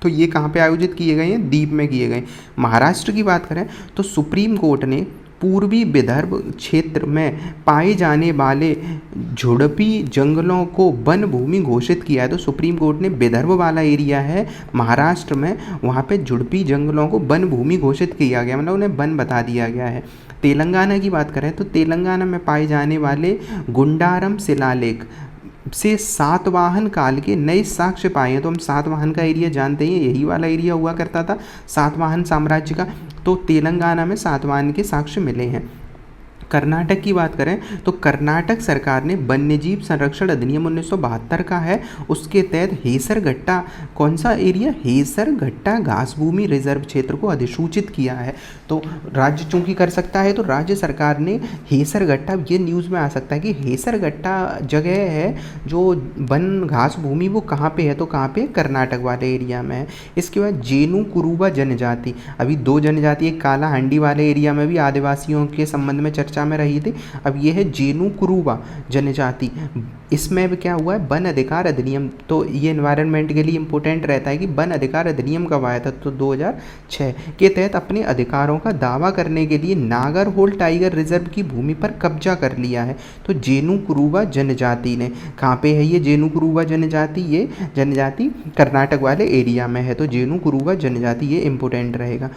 तो ये कहाँ पे आयोजित किए गए हैं? द्वीप में किए गए। महाराष्ट्र की बात करें तो सुप्रीम कोर्ट ने पूर्वी विदर्भ क्षेत्र में पाए जाने वाले झुड़पी जंगलों को वन भूमि घोषित किया है। तो सुप्रीम कोर्ट ने विदर्भ वाला एरिया है महाराष्ट्र में, वहाँ पे झुड़पी जंगलों को वन भूमि घोषित किया गया, मतलब उन्हें वन बता दिया गया है। तेलंगाना की बात करें तो तेलंगाना में पाए जाने वाले गुंडारम शिलालेख से सातवाहन काल के नए साक्ष्य पाए हैं। तो हम सातवाहन का एरिया जानते हैं, यही वाला एरिया हुआ करता था सातवाहन साम्राज्य का। तो तेलंगाना में सातवाहन के साक्ष्य मिले हैं। कर्नाटक की बात करें तो कर्नाटक सरकार ने वन्यजीव संरक्षण अधिनियम 1972 का है, उसके तहत हेसरघट्टा, कौन सा एरिया, हेसरघट्टा घास भूमि रिजर्व क्षेत्र को अधिसूचित किया है। तो राज्य चूंकि कर सकता है तो राज्य सरकार ने हेसरघट्टा, ये न्यूज़ में आ सकता है कि हेसरघट्टा जगह है जो वन घास भूमि, वो कहाँ पे है, तो कहाँ पे, कर्नाटक वाले एरिया में है। इसके बाद जेनु कुरुबा जनजाति, अभी दो जनजाति, एक काला हांडी वाले एरिया में भी आदिवासियों के संबंध में चर्चा में रही थी। अब ये है जेनु कुरुबा जनजाति, इसमें भी क्या हुआ है, वन अधिकार अधिनियम। तो ये एनवायरनमेंट के लिए इंपॉर्टेंट रहता है कि वन अधिकार अधिनियम कब आया था, तो 2006 के तहत अपने अधिकारों का दावा करने के लिए नागरहोल टाइगर रिजर्व की भूमि पर कब्जा कर लिया है। तो जेनु कुरुबा जनजाति ने, कहाँ पे है ये जेनु कुरुबा जनजाति, ये जनजाति कर्नाटक वाले एरिया में है। तो जेनु कुरुबा जनजाति ये इंपॉर्टेंट रहेगा।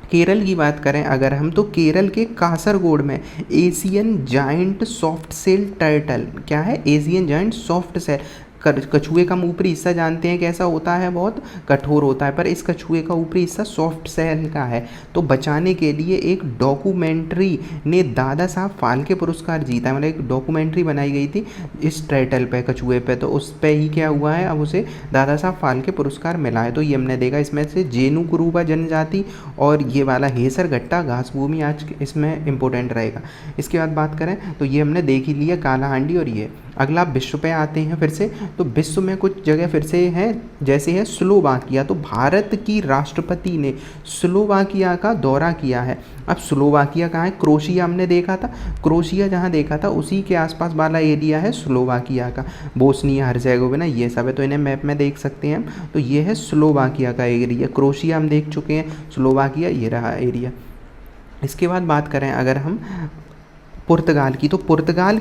केरल की बात करें अगर हम, तो केरल के कासरगोड में Asian giant soft shell turtle, क्या है, एशियन जाइंट सॉफ्ट सेल, कछुए का ऊपरी हिस्सा जानते हैं कैसा होता है, बहुत कठोर होता है, पर इस कछुए का ऊपरी हिस्सा सॉफ्ट सेल का है। तो बचाने के लिए एक डॉक्यूमेंट्री ने दादा साहब फाल्के पुरस्कार जीता है, मतलब एक डॉक्यूमेंट्री बनाई गई थी इस टर्टल पे, कछुए पे, तो उस पे ही क्या हुआ है, अब उसे दादा साहब फाल्के पुरस्कार मिला है। तो ये हमने देखा, इसमें से जेनु कुरुबा जनजाति और ये वाला हेसरघट्टा घास भूमि आज इसमें इंपॉर्टेंट रहेगा। इसके बाद बात करें तो ये हमने देख ही लिया कालाहांडी और ये। अगला विश्व पे आते हैं फिर से, तो विश्व में कुछ जगह फिर से हैं, जैसे है स्लोवाकिया। तो भारत की राष्ट्रपति ने स्लोवाकिया का दौरा किया है। अब स्लोवाकिया कहाँ है, क्रोशिया हमने देखा था, क्रोशिया जहाँ देखा था उसी के आसपास वाला एरिया है स्लोवाकिया का, बोस्निया हर्जेगोविना ये सब है, तो इन्हें मैप में देख सकते हैं हम। तो ये है स्लोवाकिया का एरिया, क्रोशिया हम देख चुके हैं, स्लोवाकिया ये रहा एरिया। इसके बाद बात करें अगर हम पुर्तगाल की, तो पुर्तगाल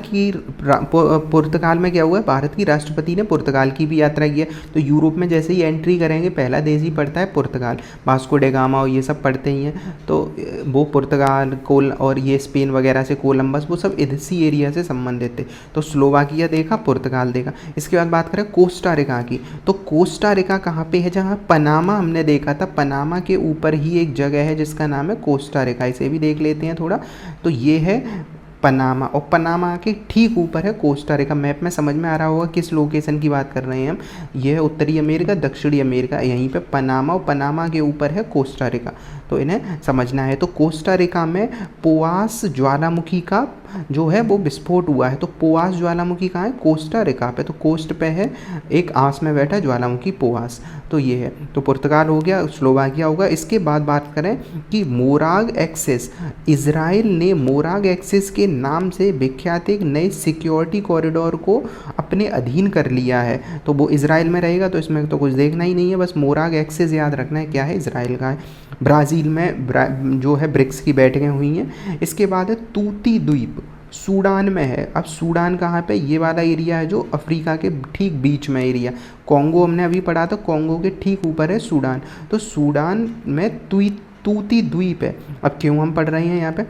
में क्या हुआ है, भारत की राष्ट्रपति ने पुर्तगाल की भी यात्रा की है। तो यूरोप में जैसे ही एंट्री करेंगे पहला देश ही पड़ता है पुर्तगाल, वास्को डे गामा और ये सब पढ़ते ही हैं। तो वो पुर्तगाल और ये स्पेन वगैरह से कोलंबस, वो सब इसी एरिया से संबंधित थे। तो स्लोवाकिया देखा, पुर्तगाल देखा। इसके बाद बात करें कोस्टा रिका की, तो कोस्टा रिका कहाँ पे है, जहाँ पनामा हमने देखा था, पनामा के ऊपर ही एक जगह है जिसका नाम है कोस्टा रिका, इसे भी देख लेते हैं थोड़ा। तो ये है पनामा, और पनामा के ठीक ऊपर है कोस्टा रिका। मैप में समझ में आ रहा होगा किस लोकेशन की बात कर रहे हैं हम, यह है उत्तरी अमेरिका, दक्षिणी अमेरिका, यहीं पे पनामा, और पनामा के ऊपर है कोस्टा रिका, तो इन्हें समझना है। तो कोस्टा रिका में पोआस ज्वालामुखी का जो है वो विस्फोट हुआ है। तो पोआस ज्वालामुखी कहाँ है, कोस्टा रिका पे, तो कोस्ट पे है, एक आंस में बैठा ज्वालामुखी पोआस, तो ये है। तो पुर्तगाल हो गया, स्लोवाकिया होगा। इसके बाद बात करें कि मोराग एक्सेस, इजराइल ने मोराग एक्सेस के नाम से विख्यात एक नए सिक्योरिटी कॉरिडोर को अपने अधीन कर लिया है। तो वो इजराइल में रहेगा, तो इसमें तो कुछ देखना ही नहीं है, बस मोराग एक्सेस याद रखना है, क्या है, इजराइल का है। ब्राज़ील में जो है ब्रिक्स की बैठकें हुई हैं। इसके बाद है तूती द्वीप, सूडान में है। अब सूडान कहाँ पे, ये वाला एरिया है जो अफ्रीका के ठीक बीच में एरिया, कॉन्गो हमने अभी पढ़ा था, कॉन्गो के ठीक ऊपर है सूडान। तो सूडान में तूती द्वीप है। अब क्यों हम पढ़ रहे हैं यहाँ पे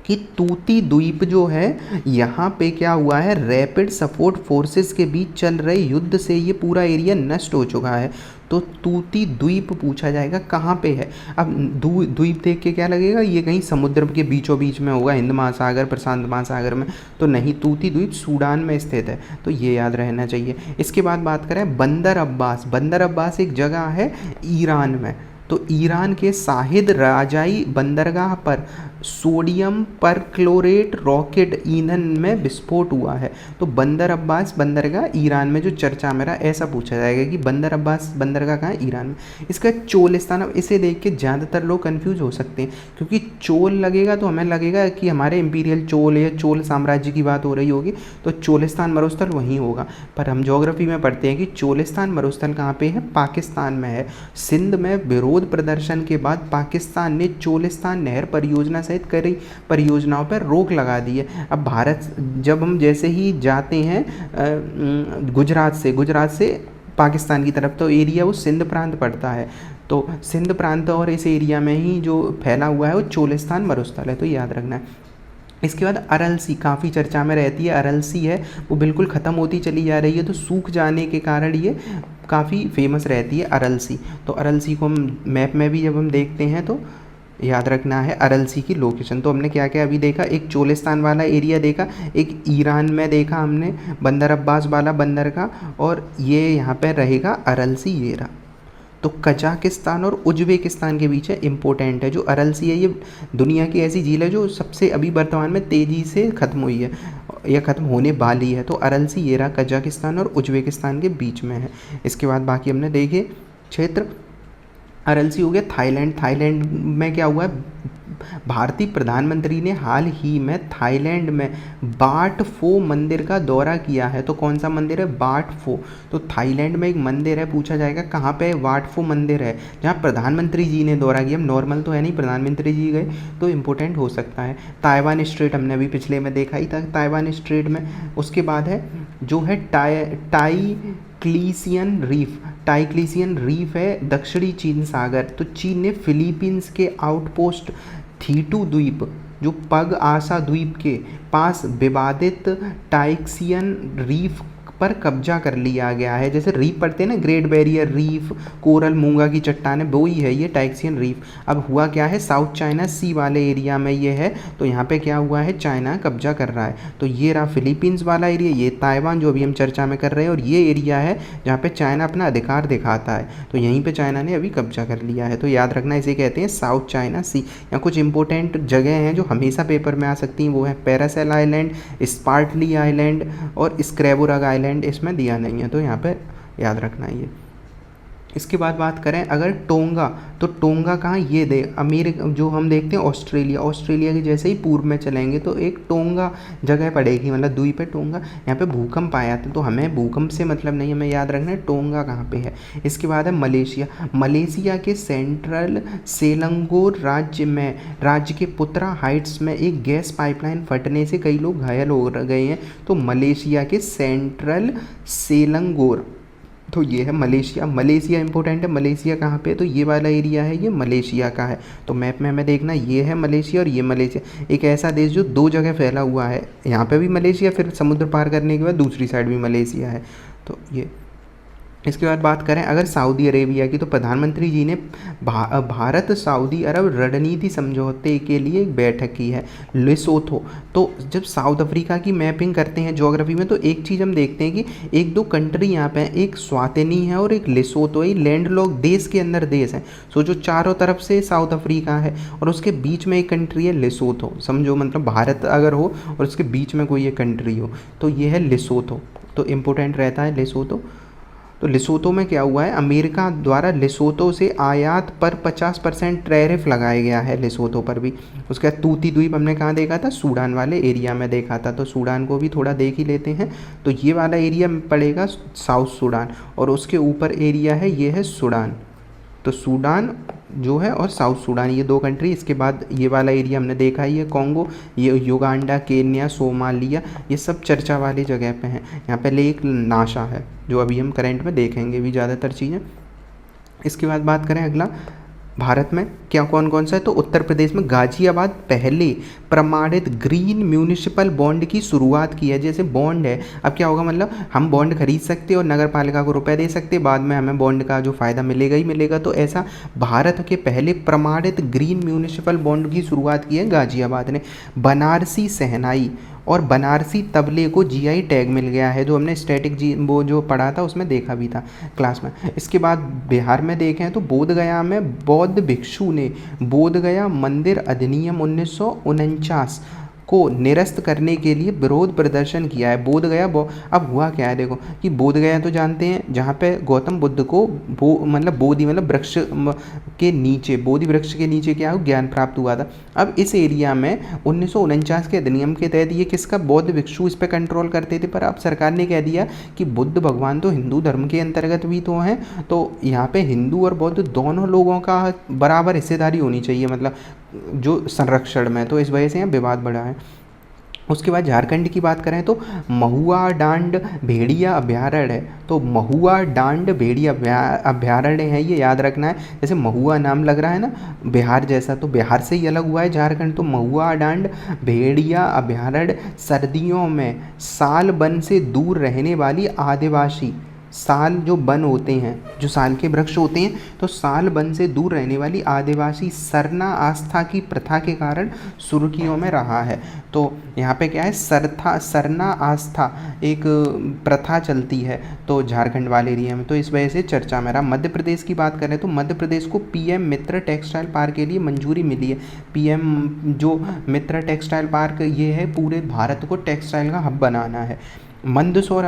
कि तूती द्वीप जो है, यहाँ पे क्या हुआ है, रैपिड सपोर्ट फोर्सेस के बीच चल रहे युद्ध से ये पूरा एरिया नष्ट हो चुका है। तो तूती द्वीप पूछा जाएगा कहाँ पे है। अब द्वीप देख के क्या लगेगा, ये कहीं समुद्र के बीचों बीच में होगा, हिंद महासागर, प्रशांत महासागर में, तो नहीं, तूती द्वीप सूडान में स्थित है, तो ये याद रहना चाहिए। इसके बाद बात करें बंदर अब्बास, बंदर अब्बास एक जगह है ईरान में। तो ईरान के शाहिद राजाई बंदरगाह पर सोडियम परक्लोरेट रॉकेट ईंधन में विस्फोट हुआ है। तो बंदर अब्बास बंदरगाह ईरान में जो चर्चा में रहा, ऐसा पूछा जाएगा कि बंदर अब्बास बंदरगाह कहाँ है, ईरान में। इसका चोलिस्तान, अब इसे देख के ज़्यादातर लोग कंफ्यूज हो सकते हैं, क्योंकि चोल लगेगा तो हमें लगेगा कि हमारे इंपीरियल चोल या चोल साम्राज्य की बात हो रही होगी, तो चोलिस्तान मरुस्थल वहीं होगा। पर हम ज्योग्राफी में पढ़ते हैं कि चोलिस्तान मरुस्थल कहाँ पे है, पाकिस्तान में है। सिंध में विरोध प्रदर्शन के बाद पाकिस्तान ने चोलिस्तान नहर परियोजना सहित कई परियोजनाओं पर रोक लगा दी है। अब भारत, जब हम जैसे ही जाते हैं गुजरात से पाकिस्तान की तरफ, तो एरिया वो सिंध प्रांत पड़ता है, तो सिंध प्रांत और इस एरिया में ही जो फैला हुआ है वो चोलिस्तान मरुस्थल है, तो याद रखना है। इसके बाद अरल सी काफ़ी चर्चा में रहती है। अरल सी है वो बिल्कुल ख़त्म होती चली जा रही है, तो सूख जाने के कारण ये काफ़ी फेमस रहती है अरल सी। तो अरल सी को हम मैप में भी जब हम देखते हैं तो याद रखना है अरल सी की लोकेशन। तो हमने क्या क्या अभी देखा, एक चोलिस्तान वाला एरिया देखा, एक ईरान में देखा हमने बंदर अब्बास वाला बंदर का, और ये यहाँ पे रहेगा अरल सी ये रहा। तो कजाकिस्तान और उज्बेकिस्तान के बीच है, इम्पोर्टेंट है। जो अरल सी है ये दुनिया की ऐसी झील है जो सबसे अभी वर्तमान में तेज़ी से ख़त्म हुई है या ख़त्म होने वाली है। तो अरल सी ये रहा कजाकिस्तान और उज्बेकिस्तान के बीच में है। इसके बाद बाकी हमने देखे क्षेत्र। अरल सी हो गया थाईलैंड। थाईलैंड में क्या हुआ है, भारतीय प्रधानमंत्री ने हाल ही में थाईलैंड में बाट फो मंदिर का दौरा किया है। तो कौन सा मंदिर है, बाट फो। तो थाईलैंड में एक मंदिर है, पूछा जाएगा कहाँ पे बाट फो मंदिर है, जहाँ प्रधानमंत्री जी ने दौरा किया। नॉर्मल तो है नहीं, प्रधानमंत्री जी गए तो इम्पोर्टेंट हो सकता है। ताइवान स्ट्रेट हमने अभी पिछले में देखा ही था, ताइवान स्ट्रेट में। उसके बाद है जो है टाइक्लीसियन रीफ। टाइक्लीसियन रीफ है दक्षिणी चीन सागर। तो चीन ने फिलीपींस के आउटपोस्ट थीटू द्वीप जो पग आसा द्वीप के पास विवादित टाइक्सियन रीफ पर कब्जा कर लिया गया है। जैसे रीफ पड़ते हैं ना, ग्रेट बैरियर रीफ, कोरल, मूंगा की चट्टानें, वो ही है ये टाइक्सियन रीफ। अब हुआ क्या है, साउथ चाइना सी वाले एरिया में ये है, तो यहाँ पे क्या हुआ है, चाइना कब्जा कर रहा है। तो ये रहा फिलीपींस वाला एरिया, ये ताइवान जो अभी हम चर्चा में कर रहे हैं, और ये एरिया है जहाँ पे चाइना अपना अधिकार दिखाता है। तो यहीं पर चाइना ने अभी कब्जा कर लिया है। तो याद रखना, इसे कहते हैं साउथ चाइना सी। यहाँ कुछ इंपॉर्टेंट जगह हैं जो हमेशा पेपर में आ सकती हैं, वो है पैरासेल आइलैंड, स्पार्टली आइलैंड और स्क्रैबोरग आइलैंड। इसमें दिया नहीं है, तो यहाँ पे याद रखना है ये। इसके बाद बात करें अगर टोंगा, तो टोंगा कहाँ, ये दे अमेरिका जो हम देखते हैं ऑस्ट्रेलिया। ऑस्ट्रेलिया के जैसे ही पूर्व में चलेंगे तो एक टोंगा जगह पड़ेगी, मतलब द्वीप है टोंगा। यहाँ पे भूकंप आया था, तो हमें भूकंप से मतलब नहीं, हमें याद रखना है टोंगा कहाँ पे है। इसके बाद है मलेशिया। मलेशिया के सेंट्रल सेलंगोर राज्य के पुत्रा हाइट्स में एक गैस पाइपलाइन फटने से कई लोग घायल हो गए हैं। तो मलेशिया के सेंट्रल सेलंगोर, तो ये है मलेशिया। मलेशिया इंपॉर्टेंट है। मलेशिया कहाँ पे है, तो ये वाला एरिया है, ये मलेशिया का है। तो मैप में हमें देखना ये है मलेशिया और ये मलेशिया। एक ऐसा देश जो दो जगह फैला हुआ है, यहाँ पे भी मलेशिया, फिर समुद्र पार करने के बाद दूसरी साइड भी मलेशिया है। तो ये। इसके बाद बात करें अगर सऊदी अरेबिया की, तो प्रधानमंत्री जी ने भारत सऊदी अरब रणनीति समझौते के लिए एक बैठक की है, लेसोथो। तो जब साउथ अफ्रीका की मैपिंग करते हैं ज्योग्राफी में, तो एक चीज़ हम देखते हैं कि एक दो कंट्री यहाँ पे हैं, एक स्वातिनी है और एक लेसोथो है। लैंड लॉक देश के अंदर देश है, सोचो चारों तरफ से साउथ अफ्रीका है और उसके बीच में एक कंट्री है लेसोथो। समझो मतलब भारत अगर हो और उसके बीच में कोई एक कंट्री हो, तो ये है लेसोथो। तो इम्पोर्टेंट रहता है लेसोथो। तो लेसोथो में क्या हुआ है, अमेरिका द्वारा लेसोथो से आयात पर 50% टैरिफ लगाया गया है, लेसोथो पर भी। उसके बाद तूती द्वीप हमने कहाँ देखा था, सूडान वाले एरिया में देखा था। तो सूडान को भी थोड़ा देख ही लेते हैं। तो ये वाला एरिया पड़ेगा साउथ सूडान, और उसके ऊपर एरिया है ये है सूडान। तो सूडान जो है और साउथ सूडान, ये दो कंट्री। इसके बाद ये वाला एरिया हमने देखा ही है, कॉन्गो, ये युगांडा, केन्या, सोमालिया, ये सब चर्चा वाली जगह पे हैं। यहाँ पे लेक नाशा है जो अभी हम करंट में देखेंगे भी ज़्यादातर चीज़ें। इसके बाद बात करें अगला, भारत में क्या कौन कौन सा है, तो उत्तर प्रदेश में गाजियाबाद पहले प्रमाणित ग्रीन म्यूनिसिपल बॉन्ड की शुरुआत की है। जैसे बॉन्ड है, अब क्या होगा, मतलब हम बॉन्ड खरीद सकते हैं और नगर पालिका को रुपए दे सकते हैं, बाद में हमें बॉन्ड का जो फ़ायदा मिलेगा ही मिलेगा। तो ऐसा भारत के पहले प्रमाणित ग्रीन म्यूनिसिपल बॉन्ड की शुरुआत की है गाजियाबाद ने। बनारसी शहनाई और बनारसी तबले को जीआई टैग मिल गया है, जो हमने स्टैटिक वो जो पढ़ा था उसमें देखा भी था क्लास में। इसके बाद बिहार में देखें तो बोधगया में बौद्ध भिक्षु ने बोधगया मंदिर अधिनियम 1949 को निरस्त करने के लिए विरोध प्रदर्शन किया है। बोधगया अब हुआ क्या है, देखो कि बोधगया तो जानते हैं जहाँ पे गौतम बुद्ध को मतलब बोधि मतलब वृक्ष के नीचे, बोधि वृक्ष के नीचे क्या हो ज्ञान प्राप्त हुआ था। अब इस एरिया में 1949 के अधिनियम के तहत ये किसका, बौद्ध भिक्षु इस पर कंट्रोल करते थे। पर अब सरकार ने कह दिया कि बुद्ध भगवान तो हिंदू धर्म के अंतर्गत भी तो हैं, तो यहाँ पे हिंदू और बौद्ध दोनों लोगों का बराबर हिस्सेदारी होनी चाहिए, मतलब जो संरक्षण में। तो इस वजह से यहाँ विवाद बढ़ा है। उसके बाद झारखंड की बात करें तो महुआ डांड भेड़िया अभयारण्य है। तो महुआ डांड भेड़िया अभयारण्य है, ये याद रखना है। जैसे महुआ नाम लग रहा है ना बिहार जैसा, तो बिहार से ही अलग हुआ है झारखंड। तो महुआ डांड भेड़िया अभयारण्य सर्दियों में साल वन से दूर रहने वाली आदिवासी, साल जो वन होते हैं, जो साल के वृक्ष होते हैं, तो साल वन से दूर रहने वाली आदिवासी सरना आस्था की प्रथा के कारण सुर्खियों में रहा है। तो यहाँ पे क्या है, सरना आस्था एक प्रथा चलती है तो झारखंड वाले एरिया में, तो इस वजह से चर्चा में रहा। मध्य प्रदेश की बात करें तो मध्य प्रदेश को पीएम मित्र टेक्सटाइल पार्क के लिए मंजूरी मिली है। पीएम जो मित्र टेक्सटाइल पार्क ये है, पूरे भारत को टेक्सटाइल का हब बनाना है। मंदसौर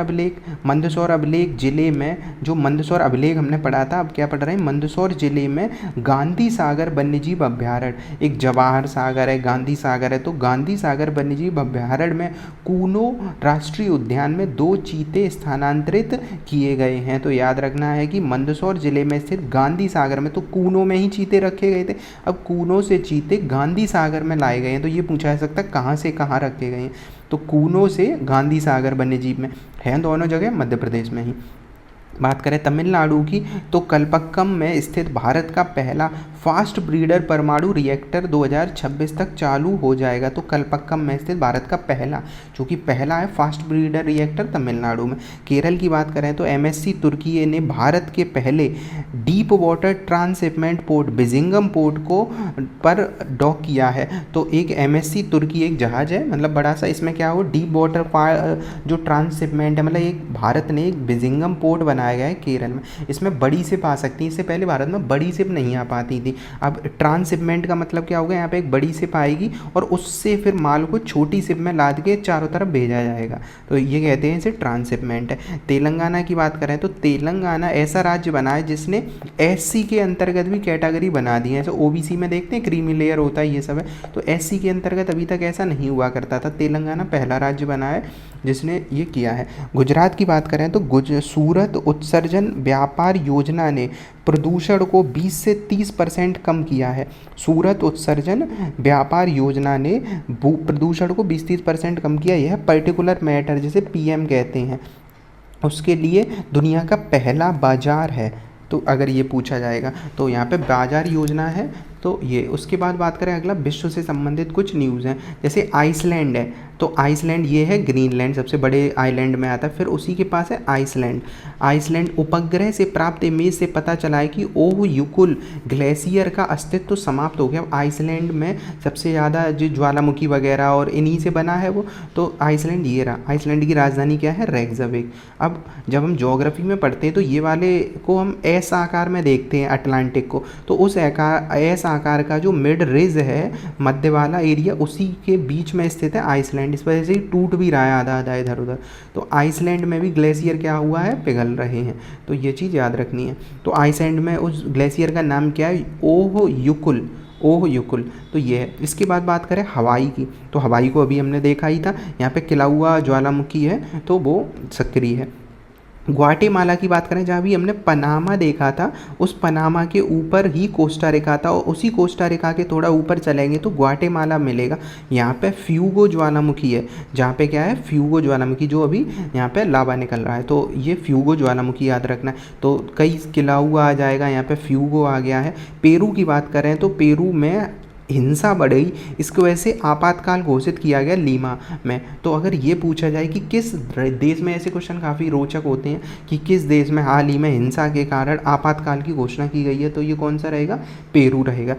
अभिलेख जिले में, जो मंदसौर अभिलेख हमने पढ़ा था, अब क्या पढ़ रहे हैं, मंदसौर जिले में गांधी सागर वन्यजीव अभयारण्य, एक जवाहर सागर है, गांधी सागर है, तो गांधी सागर वन्यजीव अभयारण्य में कूनो राष्ट्रीय उद्यान में 2 चीते स्थानांतरित किए गए हैं। तो याद रखना है कि मंदसौर जिले में स्थित गांधी सागर में, तो कूनो में ही चीते रखे गए थे, अब कूनो से चीते गांधी सागर में लाए गए हैं। तो ये पूछा जा सकता है कहाँ से कहाँ रखे गए हैं, तो कूनो से गांधी सागर वन्यजीव में हैं, दोनों जगह मध्य प्रदेश में ही। बात करें तमिलनाडु की तो कलपक्कम में स्थित भारत का पहला फास्ट ब्रीडर परमाणु रिएक्टर 2026 तक चालू हो जाएगा। तो कलपक्कम में स्थित भारत का पहला, जो कि पहला है फास्ट ब्रीडर रिएक्टर तमिलनाडु में। केरल की बात करें तो एमएससी तुर्की ने भारत के पहले deep water transshipment port Vizhinjam port को पर डॉक किया है। तो एक एमएससी तुर्की एक जहाज़ है, मतलब बड़ा सा, इसमें क्या हो डीप वाटर जो ट्रांसशिपमेंट है, मतलब एक भारत ने एक बिजिंगम पोर्ट बनाया गया है केरल में, इसमें बड़ी शिप आ सकती है। इससे पहले भारत में बड़ी शिप नहीं आ पाती थी। अब ट्रांसशिपमेंट का मतलब क्या होगा, यहाँ पे एक बड़ी शिप आएगी और उससे फिर माल को छोटी शिप में लाद के चारों तरफ भेजा जाएगा, तो ये कहते हैं इसे ट्रांसशिपमेंट है। तेलंगाना की बात करें तो तेलंगाना ऐसा राज्य बना है जिसने एससी के अंतर्गत भी कैटेगरी बना दी है। जैसे ओबीसी में देखते हैं क्रीमी लेयर होता है, ये सब है, तो एससी के अंतर्गत अभी तक ऐसा नहीं हुआ करता था। तेलंगाना पहला राज्य बना है जिसने ये किया है। गुजरात की बात करें तो सूरत उत्सर्जन व्यापार योजना ने प्रदूषण को 20 से 30% कम किया है। सूरत उत्सर्जन व्यापार योजना ने प्रदूषण को 20-30% कम किया। यह पर्टिकुलर मैटर जिसे पीएम कहते हैं, उसके लिए दुनिया का पहला बाजार है। तो अगर ये पूछा जाएगा तो यहाँ पे बाजार योजना है। तो ये, उसके बाद बात करें अगला विश्व से संबंधित कुछ न्यूज़ हैं। जैसे आइसलैंड है, तो आइसलैंड ये है ग्रीनलैंड सबसे बड़े आइलैंड में आता है, फिर उसी के पास है आइसलैंड। आइसलैंड उपग्रह से प्राप्त इमेज से पता चला है कि ओह युकुल ग्लेशियर का अस्तित्व समाप्त हो गया। आइसलैंड में सबसे ज़्यादा जो ज्वालामुखी वगैरह और इन्हीं से बना है वो, तो आइसलैंड ये रहा। आइसलैंड की राजधानी क्या है, रेक्जाविक। अब जब हम ज्योग्राफी में पढ़ते हैं तो ये वाले को हम एस आकार में देखते हैं अटलांटिक को, तो उस एस आकार का जो मिड रिज है, मध्य वाला एरिया, उसी के बीच में स्थित है आइसलैंड। इस वजह से ही टूट भी रहा है आधा आधा इधर उधर। तो आइसलैंड में भी ग्लेशियर क्या हुआ है, पिघल रहे हैं, तो ये चीज़ याद रखनी है। तो आइसलैंड में उस ग्लेशियर का नाम क्या है, ओह युकुल। तो ये है। इसके बाद बात करें हवाई की, तो हवाई को अभी हमने देखा ही था, यहाँ पे खिला ज्वालामुखी है तो वो सक्रिय है। ग्वाटेमाला की बात करें, जहाँ भी हमने पनामा देखा था, उस पनामा के ऊपर ही कोस्टा रिका था, और उसी कोस्टा रिका के थोड़ा ऊपर चलेंगे तो ग्वाटेमाला मिलेगा। यहाँ पे फ्यूगो ज्वालामुखी है, जहाँ पे क्या है, फ्यूगो ज्वालामुखी, जो अभी यहाँ पे लावा निकल रहा है, तो ये फ्यूगो ज्वालामुखी याद रखना है। तो कई किलाउआ आ जाएगा, यहाँ पे फ्यूगो आ गया है। पेरू की बात करें तो पेरू में हिंसा बढ़ गई, इसकी वजह से आपातकाल घोषित किया गया लीमा में। तो अगर ये पूछा जाए कि किस देश में, ऐसे क्वेश्चन काफ़ी रोचक होते हैं कि किस देश में हाल ही में हिंसा के कारण आपातकाल की घोषणा की गई है, तो ये कौन सा रहेगा, पेरू रहेगा।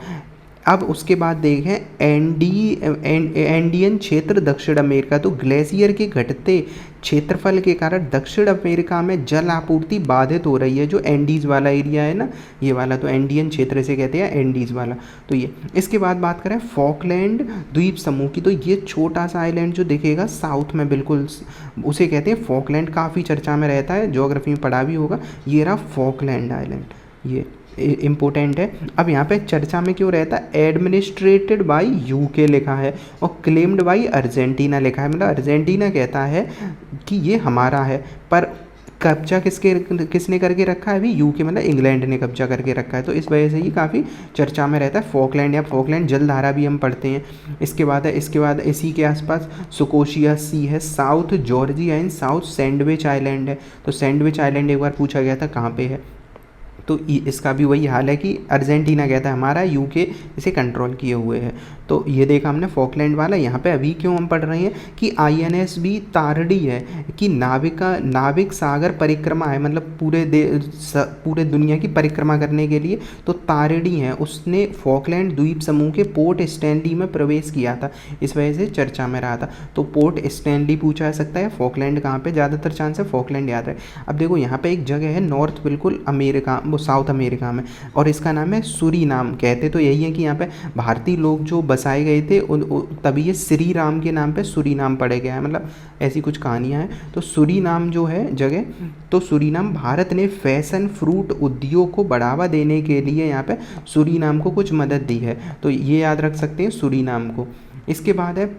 अब उसके बाद देखें एंडियन क्षेत्र दक्षिण अमेरिका, तो ग्लेशियर के घटते क्षेत्रफल के कारण दक्षिण अमेरिका में जल आपूर्ति बाधित हो रही है। जो एंडीज़ वाला एरिया है ना, ये वाला, तो एंडियन क्षेत्र से कहते हैं एंडीज़ वाला, तो ये। इसके बाद बात करें फॉकलैंड द्वीप समूह की, तो ये छोटा सा आइलैंड जो दिखेगा साउथ में बिल्कुल, उसे कहते हैं फॉकलैंड, काफ़ी चर्चा में रहता है, ज्योग्राफी में पढ़ा भी होगा। ये रहा फॉकलैंड आइलैंड, ये इम्पोर्टेंट है। अब यहाँ पे चर्चा में क्यों रहता है, एडमिनिस्ट्रेटेड बाय यूके लिखा है और क्लेम्ड बाय अर्जेंटीना लिखा है, मतलब अर्जेंटीना कहता है कि ये हमारा है, पर कब्जा किसने करके रखा है अभी? यूके मतलब इंग्लैंड ने कब्जा करके रखा है। तो इस वजह से ये काफ़ी चर्चा में रहता है। फॉकलैंड या फॉकलैंड जलधारा भी हम पढ़ते हैं। इसके बाद इसी के आसपास सुकोशिया सी है, south Georgia and south sandwich island है। तो सैंडविच आइलैंड एक बार पूछा गया था कहाँ पे है, तो इसका भी वही हाल है कि अर्जेंटीना कहता है हमारा, यूके इसे कंट्रोल किए हुए है। तो ये देखा हमने फॉकलैंड वाला। यहाँ पे अभी क्यों हम पढ़ रहे हैं कि आईएनएस भी तारडी है, कि नाविक सागर परिक्रमा है, मतलब पूरे दुनिया की परिक्रमा करने के लिए तो तारडी है। उसने फॉकलैंड द्वीप समूह के पोर्ट स्टैनली में प्रवेश किया था, इस वजह से चर्चा में रहा था। तो पोर्ट स्टैनली पूछा जा सकता है। फॉकलैंड कहाँ पे ज़्यादातर चांस है, फॉकलैंड याद है। अब देखो यहाँ पे एक जगह है नॉर्थ, बिल्कुल अमेरिका, वो साउथ अमेरिका में, और इसका नाम है सूरीनाम। कहते तो यही है कि यहाँ पे भारतीय लोग जो बसाए गए थे तभी ये श्री राम के नाम पे सूरीनाम पड़ा गया है, मतलब ऐसी कुछ कहानियाँ हैं। तो सूरीनाम जो है जगह, तो सूरीनाम, भारत ने फैशन फ्रूट उद्योग को बढ़ावा देने के लिए यहाँ पे सूरीनाम को कुछ मदद दी है, तो ये याद रख सकते हैं सूरीनाम को। इसके बाद है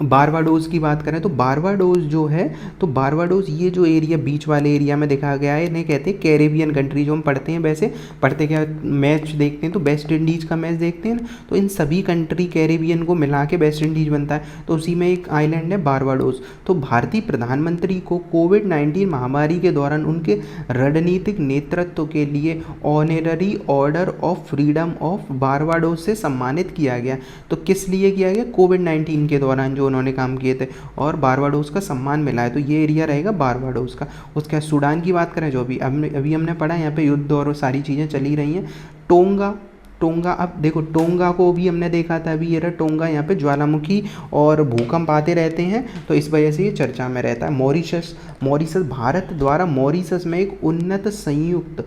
बारबाडोस की बात करें तो बारबाडोस जो है, तो बारबाडोस ये जो एरिया बीच वाले एरिया में देखा गया है, इन्हें कहते हैं कैरेबियन कंट्री। जो हम पढ़ते हैं, वैसे पढ़ते क्या मैच देखते हैं तो वेस्ट इंडीज़ का मैच देखते हैं ना, तो इन सभी कंट्री कैरेबियन को मिला के वेस्ट इंडीज़ बनता है, तो उसी में एक आइलैंड है बारबाडोस। तो भारतीय प्रधानमंत्री को कोविड-19 महामारी के दौरान उनके रणनीतिक नेतृत्व के लिए honorary order of freedom of Barbados से सम्मानित किया गया। तो किस लिए किया गया? कोविड-19 के दौरान जो उन्होंने काम किए थे, और बारबाडोस का सम्मान मिला है, तो ये एरिया रहेगा बारबाडोस का। उसके बाद सूडान की बात करें, जो अभी हमने पढ़ा, यहाँ पे युद्ध और सारी चीज़ें चली रही हैं। टोंगा, अब देखो टोंगा को भी हमने देखा था, अभी ये रहा टोंगा, यहाँ पे ज्वालामुखी और भूकंप आते रहते हैं, तो इस वजह से ये चर्चा में रहता है। मॉरिशस, भारत द्वारा मॉरिशस में एक उन्नत संयुक्त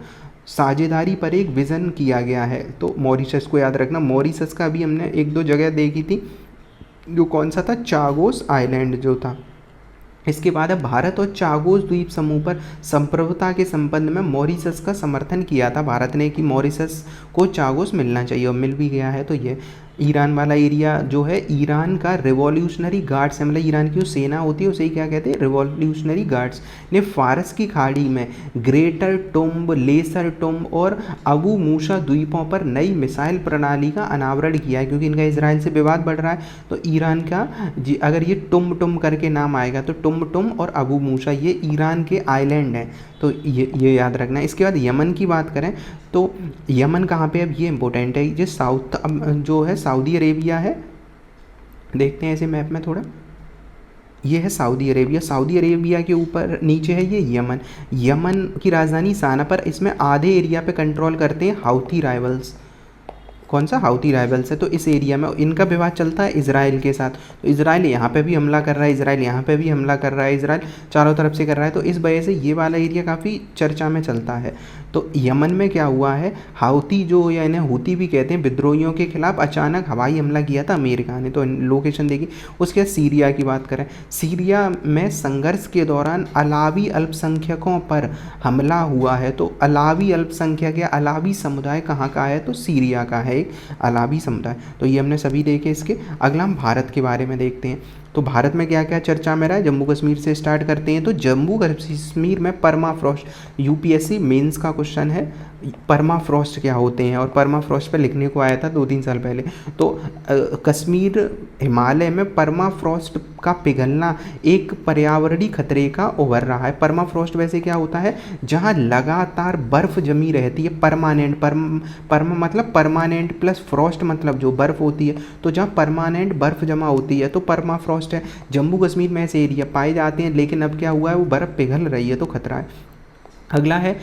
साझेदारी पर एक विज़न किया गया है, तो मॉरिशस को याद रखना। मॉरिशस का भी हमने एक दो जगह देखी थी, जो कौन सा था, चागोस आइलैंड जो था। इसके बाद है भारत और चागोस द्वीप समूह पर संप्रभुता के संबंध में मॉरिशस का समर्थन किया था भारत ने, कि मॉरिशस को चागोस मिलना चाहिए, और मिल भी गया है। तो ये ईरान वाला एरिया जो है, ईरान का रिवॉल्यूशनरी गार्ड्स है, मतलब ईरान की जो सेना होती है उसे ही क्या कहते हैं, रिवॉल्यूशनरी गार्ड्स, ने फारस की खाड़ी में ग्रेटर टुम्ब, लेसर टुम्ब और अबू मूसा द्वीपों पर नई मिसाइल प्रणाली का अनावरण किया है। क्योंकि इनका इसराइल से विवाद बढ़ रहा है, तो ईरान का अगर ये टुम्ब करके नाम आएगा, तो टुम्ब और अबू मूसा ये ईरान के आइलैंड हैं, तो ये याद रखना है। इसके बाद यमन की बात करें तो यमन कहाँ पे, अब ये इंपॉर्टेंट है, ये साउथ जो है सऊदी अरेबिया है, देखते हैं ऐसे मैप में थोड़ा, ये है सऊदी अरेबिया के ऊपर नीचे है ये यमन की राजधानी साना पर, इसमें आधे एरिया पे कंट्रोल करते हैं हाउथी राइवल्स। कौन सा? हाउथी राइवल्स है। तो इस एरिया में इनका विवाद चलता है इजराइल के साथ, तो इजराइल यहाँ पे भी हमला कर रहा है, इजराइल यहाँ पे भी हमला कर रहा है, इजराइल चारों तरफ से कर रहा है, तो इस वजह से ये वाला एरिया काफ़ी चर्चा में चलता है। तो यमन में क्या हुआ है, हाउती जो, या इन्हें हूती भी कहते हैं, विद्रोहियों के खिलाफ अचानक हवाई हमला किया था अमेरिका ने, तो लोकेशन देखी। उसके बाद सीरिया की बात करें, सीरिया में संघर्ष के दौरान अलावी अल्पसंख्यकों पर हमला हुआ है। तो अलावी अल्पसंख्यक या अलावी समुदाय कहाँ का है, तो सीरिया का है एक अलावी समुदाय। तो ये हमने सभी देखे। इसके अगला हम भारत के बारे में देखते हैं। तो भारत में क्या क्या चर्चा में रहा है, जम्मू कश्मीर से स्टार्ट करते हैं। तो जम्मू कश्मीर में परमाफ्रॉस्ट, यूपीएससी मेंस का क्वेश्चन है, परमाफ्रॉस्ट क्या होते हैं, और परमाफ्रॉस्ट पे लिखने को आया था 2-3 साल पहले। तो कश्मीर हिमालय में परमाफ्रॉस्ट का पिघलना एक पर्यावरणीय खतरे का उभर रहा है। परमाफ्रॉस्ट वैसे क्या होता है, जहाँ लगातार बर्फ जमी रहती है, परमानेंट, मतलब परमानेंट प्लस फ्रॉस्ट मतलब जो बर्फ होती है, तो जहाँ परमानेंट बर्फ जमा होती है तो परमाफ्रॉस्ट है। जम्मू कश्मीर में ऐसे एरिया पाए जाते हैं, लेकिन अब क्या हुआ है, वो बर्फ़ पिघल रही है, तो खतरा है। अगला है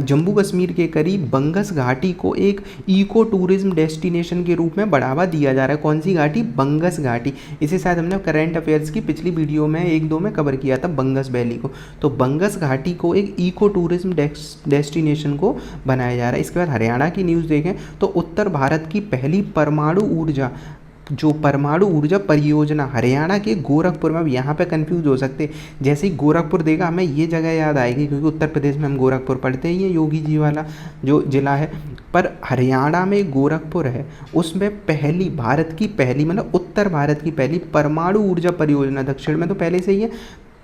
जम्मू कश्मीर के करीब बंगस घाटी को एक इको टूरिज्म डेस्टिनेशन के रूप में बढ़ावा दिया जा रहा है। कौन सी घाटी? बंगस घाटी। इसे शायद हमने करंट अफेयर्स की पिछली वीडियो में 1-2 में कवर किया था, बंगस वैली को। तो बंगस घाटी को एक इको टूरिज्म डेस्टिनेशन को बनाया जा रहा है। इसके बाद हरियाणा की न्यूज़ देखें तो उत्तर भारत की पहली परमाणु ऊर्जा परियोजना हरियाणा के गोरखपुर में। अब यहाँ पे कंफ्यूज हो सकते, जैसे ही गोरखपुर देगा हमें ये जगह याद आएगी, क्योंकि उत्तर प्रदेश में हम गोरखपुर पढ़ते ही हैं, योगी जी वाला जो जिला है, पर हरियाणा में गोरखपुर है, उसमें भारत की पहली मतलब उत्तर भारत की पहली परमाणु ऊर्जा परियोजना, दक्षिण में तो पहले से ही है,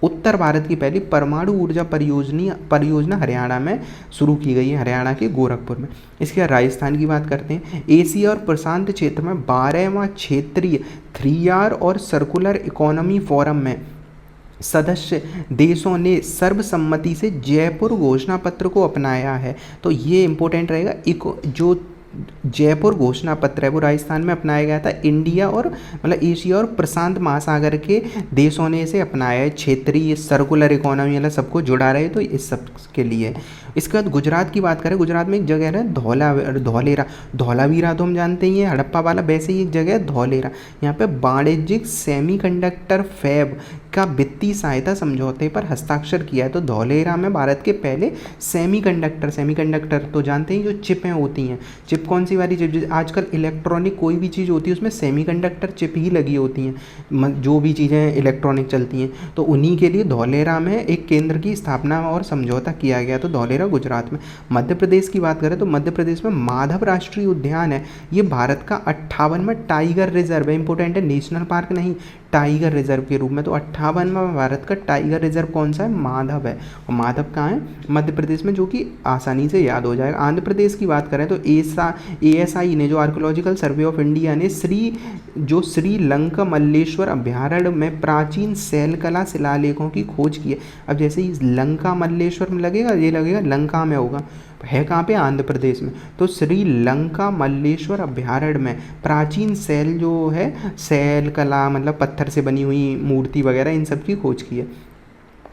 उत्तर भारत की पहली परमाणु ऊर्जा परियोजना हरियाणा में शुरू की गई है, हरियाणा के गोरखपुर में। इसके बाद राजस्थान की बात करते हैं। एशिया और प्रशांत क्षेत्र में 12वां क्षेत्रीय 3R और सर्कुलर इकोनॉमी फोरम में सदस्य देशों ने सर्वसम्मति से जयपुर घोषणा पत्र को अपनाया है। तो ये इंपॉर्टेंट रहेगा। जो जयपुर घोषणा पत्र है वो राजस्थान में अपनाया गया था। इंडिया और मतलब एशिया और प्रशांत महासागर के देशों ने इसे अपनाया है। क्षेत्रीय सर्कुलर इकोनॉमी वाला सबको जुड़ा रहे, तो इस सब के लिए। इसके बाद गुजरात की बात करें, गुजरात में एक जगह है धौलेरा। धौलावीरा तो हम जानते ही हैं, हड़प्पा वाला, वैसे ही एक जगह है धौलेरा। यहाँ पे वाणिज्यिक सेमीकंडक्टर फैब का वित्तीय सहायता समझौते पर हस्ताक्षर किया है। तो धौलेरा में भारत के पहले सेमीकंडक्टर तो जानते हैं जो चिपें होती हैं। चिप कौन सी वाली चिप? आजकल इलेक्ट्रॉनिक कोई भी चीज़ होती है उसमें सेमीकंडक्टर चिप ही लगी होती हैं, जो भी चीज़ें इलेक्ट्रॉनिक चलती हैं। तो उन्हीं के लिए धौलेरा में एक केंद्र की स्थापना और समझौता किया गया। तो धौलेरा गुजरात में। मध्य प्रदेश की बात करें तो मध्य प्रदेश में माधव राष्ट्रीय उद्यान है। ये भारत का 58वां टाइगर रिजर्व है। इंपॉर्टेंट है, नेशनल पार्क नहीं, टाइगर रिजर्व के रूप में। तो 58वां भारत का टाइगर रिजर्व कौन सा है? माधव है। और माधव कहाँ है? मध्य प्रदेश में, जो कि आसानी से याद हो जाएगा। आंध्र प्रदेश की बात करें तो ASI ने, जो आर्कोलॉजिकल सर्वे ऑफ इंडिया ने, श्रीलंका मल्लेश्वर अभ्यारण्य में प्राचीन शैलकला शिलालेखों की खोज की है। अब जैसे ही लंका मल्लेश्वर में लगेगा, ये लगेगा लंका में होगा, है कहाँ पे? आंध्र प्रदेश में। तो श्रीलंका मल्लेश्वर अभ्यारण्य में प्राचीन शैल जो है, शैल कला मतलब पत्थर से बनी हुई मूर्ति वगैरह, इन सब की खोज की है।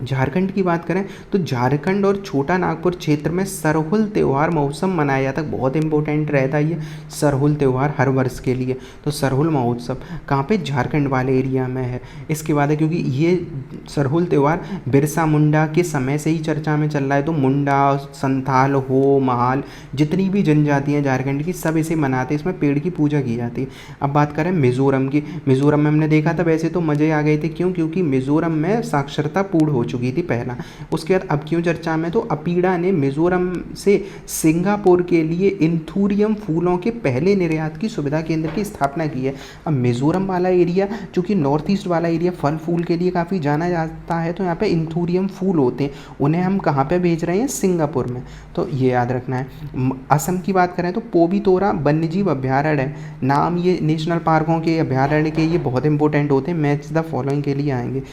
झारखंड की बात करें तो झारखंड और छोटा नागपुर क्षेत्र में सरहुल त्यौहार महोत्सव मनाया जाता है। बहुत इंपॉर्टेंट रहता है ये सरहुल त्यौहार हर वर्ष के लिए। तो सरहुल महोत्सव कहाँ पे? झारखंड वाले एरिया में है। इसके बाद है, क्योंकि ये सरहुल त्यौहार बिरसा मुंडा के समय से ही चर्चा में चल रहा है। तो मुंडा, संथाल, हो, महाल, जितनी भी जनजातियाँ हैं झारखंड की, सब इसे मनाते हैं। इसमें पेड़ की पूजा की जाती है। अब बात करें मिजोरम की। मिजोरम में हमने देखा था, वैसे तो मज़े आ गए थे। क्यों? क्योंकि मिजोरम में साक्षरता पूर्ण हो चुकी थी पहला। उसके बाद अब क्यों चर्चा में? तो अपीड़ा ने मिजोरम से सिंगापुर के लिए इंथूरियम फूलों के पहले निर्यात की सुविधा केंद्र की स्थापना की है। अब मिजोरम वाला एरिया, चूँकि नॉर्थ ईस्ट वाला एरिया फल फूल के लिए काफ़ी जाना जाता है, तो यहाँ पे इंथूरियम फूल होते हैं, उन्हें हम कहाँ पे भेज रहे हैं? सिंगापुर में। तो ये याद रखना है। असम की बात करें तो पोबितोरा वन्यजीव अभ्यारण्य है। नाम ये नेशनल पार्कों के, अभ्यारण्य के, ये बहुत इंपॉर्टेंट होते हैं, मैच द फॉलोइंग के लिए आएंगे।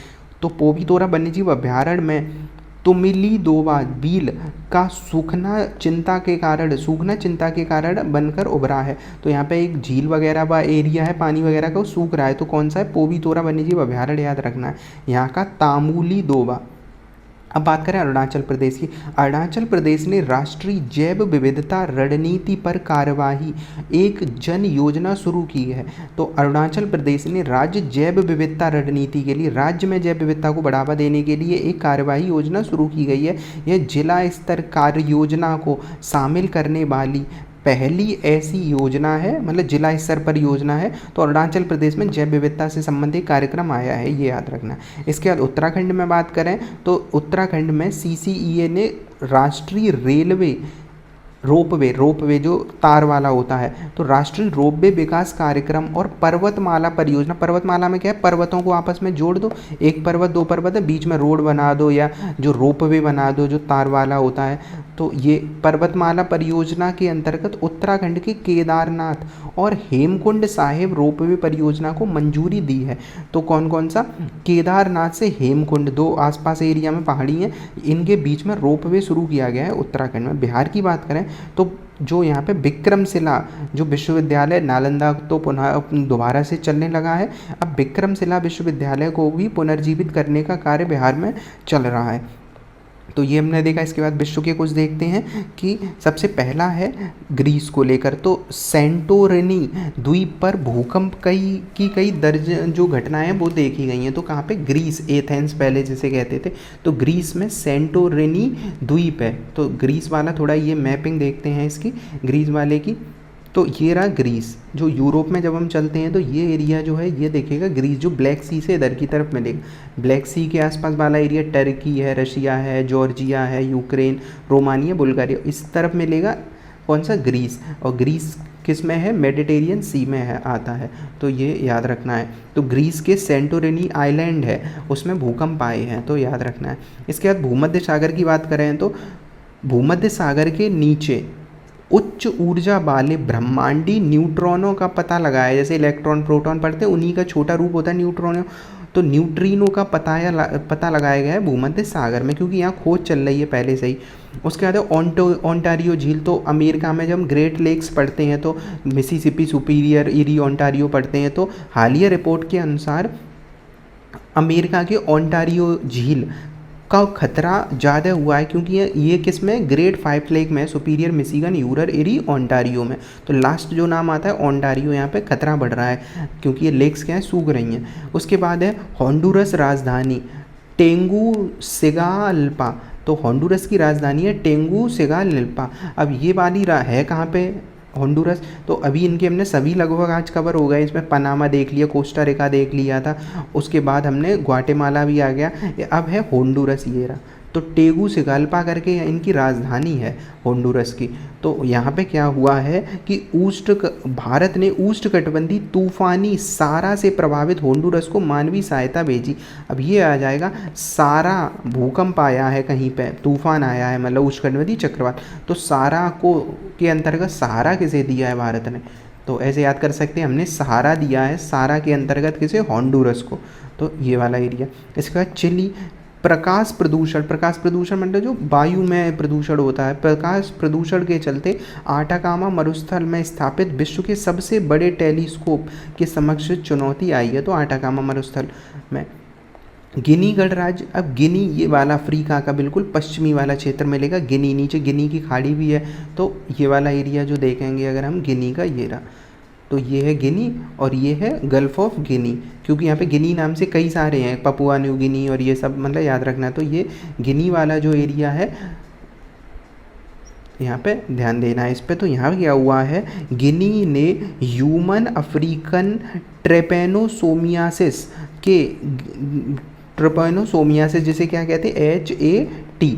तो पोबितोरा वन्यजीव अभ्यारण्य में तुमिलीदोवा बील का सूखना चिंता के कारण बनकर उभरा है। तो यहाँ पे एक झील वगैरह व एरिया है, पानी वगैरह का, वो सूख रहा है। तो कौन सा है? पोबितोरा वन्यजीव अभ्यारण्य याद रखना है, यहाँ का तामुलीदोवा। अब बात करें अरुणाचल प्रदेश की। अरुणाचल प्रदेश ने राष्ट्रीय जैव विविधता रणनीति पर कार्यवाही एक जन योजना शुरू की है। तो अरुणाचल प्रदेश ने राज्य जैव विविधता रणनीति के लिए, राज्य में जैव विविधता को बढ़ावा देने के लिए एक कार्यवाही योजना शुरू की गई है। यह जिला स्तर कार्य योजना को शामिल करने वाली पहली ऐसी योजना है, मतलब जिला स्तर पर योजना है। तो अरुणाचल प्रदेश में जैव विविधता से संबंधित कार्यक्रम आया है, ये याद रखना। इसके बाद उत्तराखंड में बात करें तो उत्तराखंड में CCEA ने राष्ट्रीय रेलवे रोपवे जो तार वाला होता है, तो राष्ट्रीय रोपवे विकास कार्यक्रम और पर्वतमाला परियोजना। पर्वतमाला में क्या है? पर्वतों को आपस में जोड़ दो, एक पर्वत दो पर्वत है, बीच में रोड बना दो या जो रोपवे बना दो जो तार वाला होता है। तो ये पर्वतमाला परियोजना के अंतर्गत उत्तराखंड के केदारनाथ और हेमकुंड साहिब रोपवे परियोजना को मंजूरी दी है। तो कौन कौन सा? केदारनाथ से हेमकुंड, दो आसपास एरिया में पहाड़ी हैं, इनके बीच में रोपवे शुरू किया गया है उत्तराखंड में। बिहार की बात करें तो जो यहाँ पे विक्रमशिला जो विश्वविद्यालय नालंदा तो पुनः दोबारा से चलने लगा है। अब विक्रमशिला विश्वविद्यालय को भी पुनर्जीवित करने का कार्य बिहार में चल रहा है। तो ये हमने देखा। इसके बाद विश्व के कुछ देखते हैं कि सबसे पहला है ग्रीस को लेकर। तो सेंटोरिनी द्वीप पर भूकंप कई दर्जन जो घटनाएं वो देखी गई हैं। तो कहाँ पे? ग्रीस, एथेंस पहले जिसे कहते थे। तो ग्रीस में सेंटोरिनी द्वीप है। तो ग्रीस वाला थोड़ा ये मैपिंग देखते हैं इसकी, ग्रीस वाले की। तो ये रहा ग्रीस। जो यूरोप में जब हम चलते हैं तो ये एरिया जो है ये देखेगा ग्रीस, जो ब्लैक सी से इधर की तरफ मिलेगा। ब्लैक सी के आसपास वाला एरिया टर्की है, रशिया है, जॉर्जिया है, यूक्रेन, रोमानिया, बुल्गारिया, इस तरफ मिलेगा कौन सा? ग्रीस। और ग्रीस किस में है, मेडिटेरियन सी में है, आता है, तो ये याद रखना है। तो ग्रीस के सेंटोरिनी आइलैंड है, उसमें भूकंप आए हैं, तो याद रखना है। इसके बाद भूमध्य सागर की बात करें तो भूमध्य सागर के नीचे उच्च ऊर्जा वाले ब्रह्मांडी न्यूट्रॉनों का पता लगाया, जैसे इलेक्ट्रॉन प्रोटॉन पढ़ते हैं उन्हीं का छोटा रूप होता है न्यूट्रॉनों, तो न्यूट्रिनो का पता लगाया गया है भूमध्य सागर में, क्योंकि यहाँ खोज चल रही है पहले से ही। उसके बाद ओंटारियो झील, तो अमेरिका में जब हम ग्रेट लेक्स पढ़ते हैं तो मिसिसिपी, सुपीरियर, इरी, ओंटारियो पढ़ते हैं, तो हालिया रिपोर्ट के अनुसार अमेरिका के ओंटारियो झील का खतरा ज़्यादा हुआ है, क्योंकि ये किस में, ग्रेट 5 लेक में, सुपीरियर, मिशिगन, यूरर, एरी, ओंटारियो में। तो लास्ट जो नाम आता है ओंटारियो, यहाँ पे खतरा बढ़ रहा है क्योंकि ये लेक्स क्या है, सूख रही हैं। उसके बाद है होंडुरस राजधानी टेगुसिगाल्पा, तो होंडुरस की राजधानी है टेगुसिगाल्पा। अब ये वाली है कहाँ पे, होंडुरस। तो अभी इनके हमने सभी लगभग आज कवर हो गए, इसमें पनामा देख लिया, कोस्टा रिका देख लिया था, उसके बाद हमने ग्वाटेमाला भी आ गया, अब है होंडुरस ये रहा। तो टेगुसिगाल्पा करके इनकी राजधानी है होंडुरस की। तो यहाँ पे क्या हुआ है कि भारत ने उष्णकटिबंधीय तूफानी सारा से प्रभावित होंडुरस को मानवीय सहायता भेजी। अब ये आ जाएगा, सारा भूकंप आया है कहीं पे, तूफान आया है, मतलब उष्णकटिबंधीय चक्रवात, तो सारा को के अंतर्गत सहारा किसे दिया है भारत ने, तो ऐसे याद कर सकते हैं, हमने सहारा दिया है सारा के अंतर्गत किसे, होंडुरस को। तो ये वाला एरिया। इसके बाद चिली, प्रकाश प्रदूषण मतलब जो वायु में प्रदूषण होता है, प्रकाश प्रदूषण के चलते आटाकामा मरुस्थल में स्थापित विश्व के सबसे बड़े टेलीस्कोप के समक्ष चुनौती आई है, तो आटाकामा मरुस्थल में। गिनी गणराज्य, अब गिनी ये वाला अफ्रीका का बिल्कुल पश्चिमी वाला क्षेत्र मिलेगा, गिनी, नीचे गिनी की खाड़ी भी है, तो ये वाला एरिया जो देखेंगे अगर हम, गिनी का ये रहा, तो ये है गिनी और ये है गल्फ ऑफ गिनी, क्योंकि यहाँ पे गिनी नाम से कई सारे हैं, पपुआ न्यू गिनी और ये सब, मतलब याद रखना। तो ये गिनी वाला जो एरिया है यहाँ पे ध्यान देना है इस पे। तो यहाँ क्या हुआ है, गिनी ने ह्यूमन अफ्रीकन ट्रेपेनोसोमियासिस जिसे क्या कहते हैं, HAT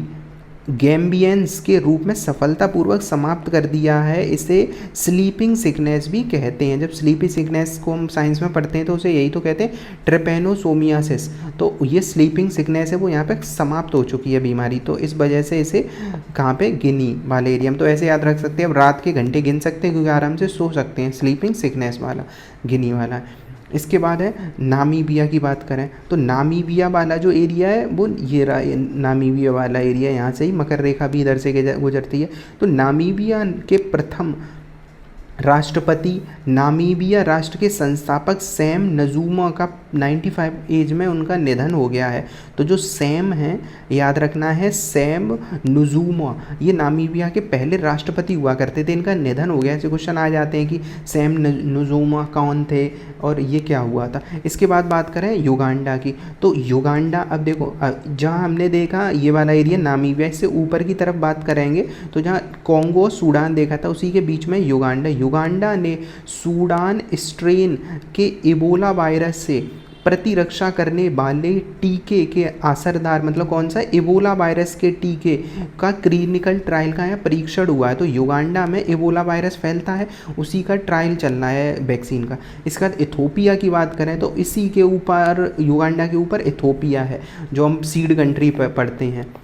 गैम्बियंस के रूप में सफलतापूर्वक समाप्त कर दिया है। इसे स्लीपिंग सिकनेस भी कहते हैं। जब स्लीपी सिकनेस को हम साइंस में पढ़ते हैं तो उसे यही तो कहते हैं, ट्रेपेनोसोमियासिस। तो ये स्लीपिंग सिकनेस है, वो यहाँ पे समाप्त हो चुकी है बीमारी, तो इस वजह से इसे कहाँ पे, गिनी वाले एरिया में। तो ऐसे याद रख सकते हैं, अब रात के घंटे गिन सकते हैं क्योंकि आराम से सो सकते हैं, स्लीपिंग सिकनेस वाला गिनी वाला। इसके बाद है नामीबिया की बात करें तो नामीबिया वाला जो एरिया है वो ये रहा, नामीबिया वाला एरिया, यहाँ से ही मकर रेखा भी इधर से गुजरती है। तो नामीबिया के प्रथम राष्ट्रपति, नामीबिया राष्ट्र के संस्थापक सैम नजूमा का 95 एज में उनका निधन हो गया है। तो जो सैम हैं, याद रखना है, सैम नुजूमा, ये नामीबिया के पहले राष्ट्रपति हुआ करते थे, इनका निधन हो गया। ऐसे क्वेश्चन आ जाते हैं कि सैम नुजूमा कौन थे और ये क्या हुआ था। इसके बाद बात करें युगांडा की, तो युगांडा, अब देखो जहाँ हमने देखा ये वाला एरिया नामीबिया, इससे ऊपर की तरफ बात करेंगे तो जहाँ कॉन्गो सूडान देखा था उसी के बीच में युगांडा ने सूडान स्ट्रेन के इबोला वायरस से प्रतिरक्षा करने वाले टीके के असरदार, मतलब कौन सा, इबोला वायरस के टीके का क्लिनिकल ट्रायल का यहाँ परीक्षण हुआ है। तो युगांडा में इबोला वायरस फैलता है, उसी का ट्रायल चलना है वैक्सीन का। इसके बाद इथोपिया की बात करें तो इसी के ऊपर, युगांडा के ऊपर इथोपिया है जो हम सीड कंट्री पर पढ़ते हैं।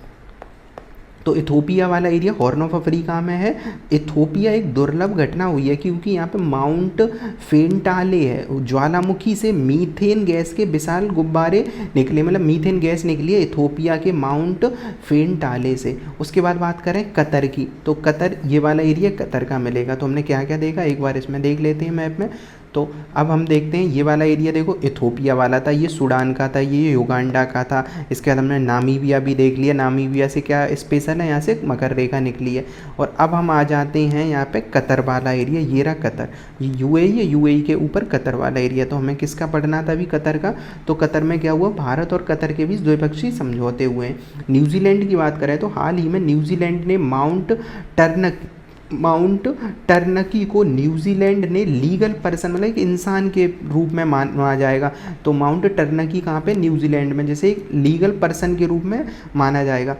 तो इथोपिया वाला एरिया हॉर्न ऑफ अफ्रीका में है। इथोपिया एक दुर्लभ घटना हुई है क्योंकि यहाँ पे माउंट फेंटाले है, ज्वालामुखी से मीथेन गैस के विशाल गुब्बारे निकले, मतलब मीथेन गैस निकली है इथोपिया के माउंट फेंटाले से। उसके बाद बात करें कतर की, तो कतर, ये वाला एरिया कतर का मिलेगा। तो हमने क्या क्या देखा, एक बार इसमें देख लेते हैं मैप में। तो अब हम देखते हैं ये वाला एरिया, देखो इथोपिया वाला था, ये सूडान का था, ये युगांडा का था। इसके बाद हमने नामीबिया भी देख लिया, नामीबिया से क्या स्पेशल है, यहाँ से मकर रेखा निकली है। और अब हम आ जाते हैं यहाँ पे कतर वाला एरिया, ये रहा कतर, ये यूएई है, यूएई के ऊपर कतर वाला एरिया। तो हमें किसका पढ़ना था अभी, कतर का। तो कतर में क्या हुआ, भारत और कतर के बीच द्विपक्षीय समझौते हुए हैं। न्यूजीलैंड की बात करें तो हाल ही में न्यूजीलैंड ने माउंट टर्नकी को न्यूजीलैंड ने लीगल पर्सन, मतलब एक इंसान के रूप में माना जाएगा। तो माउंट टर्नकी कहाँ पे, न्यूजीलैंड में, जैसे एक लीगल पर्सन के रूप में माना जाएगा।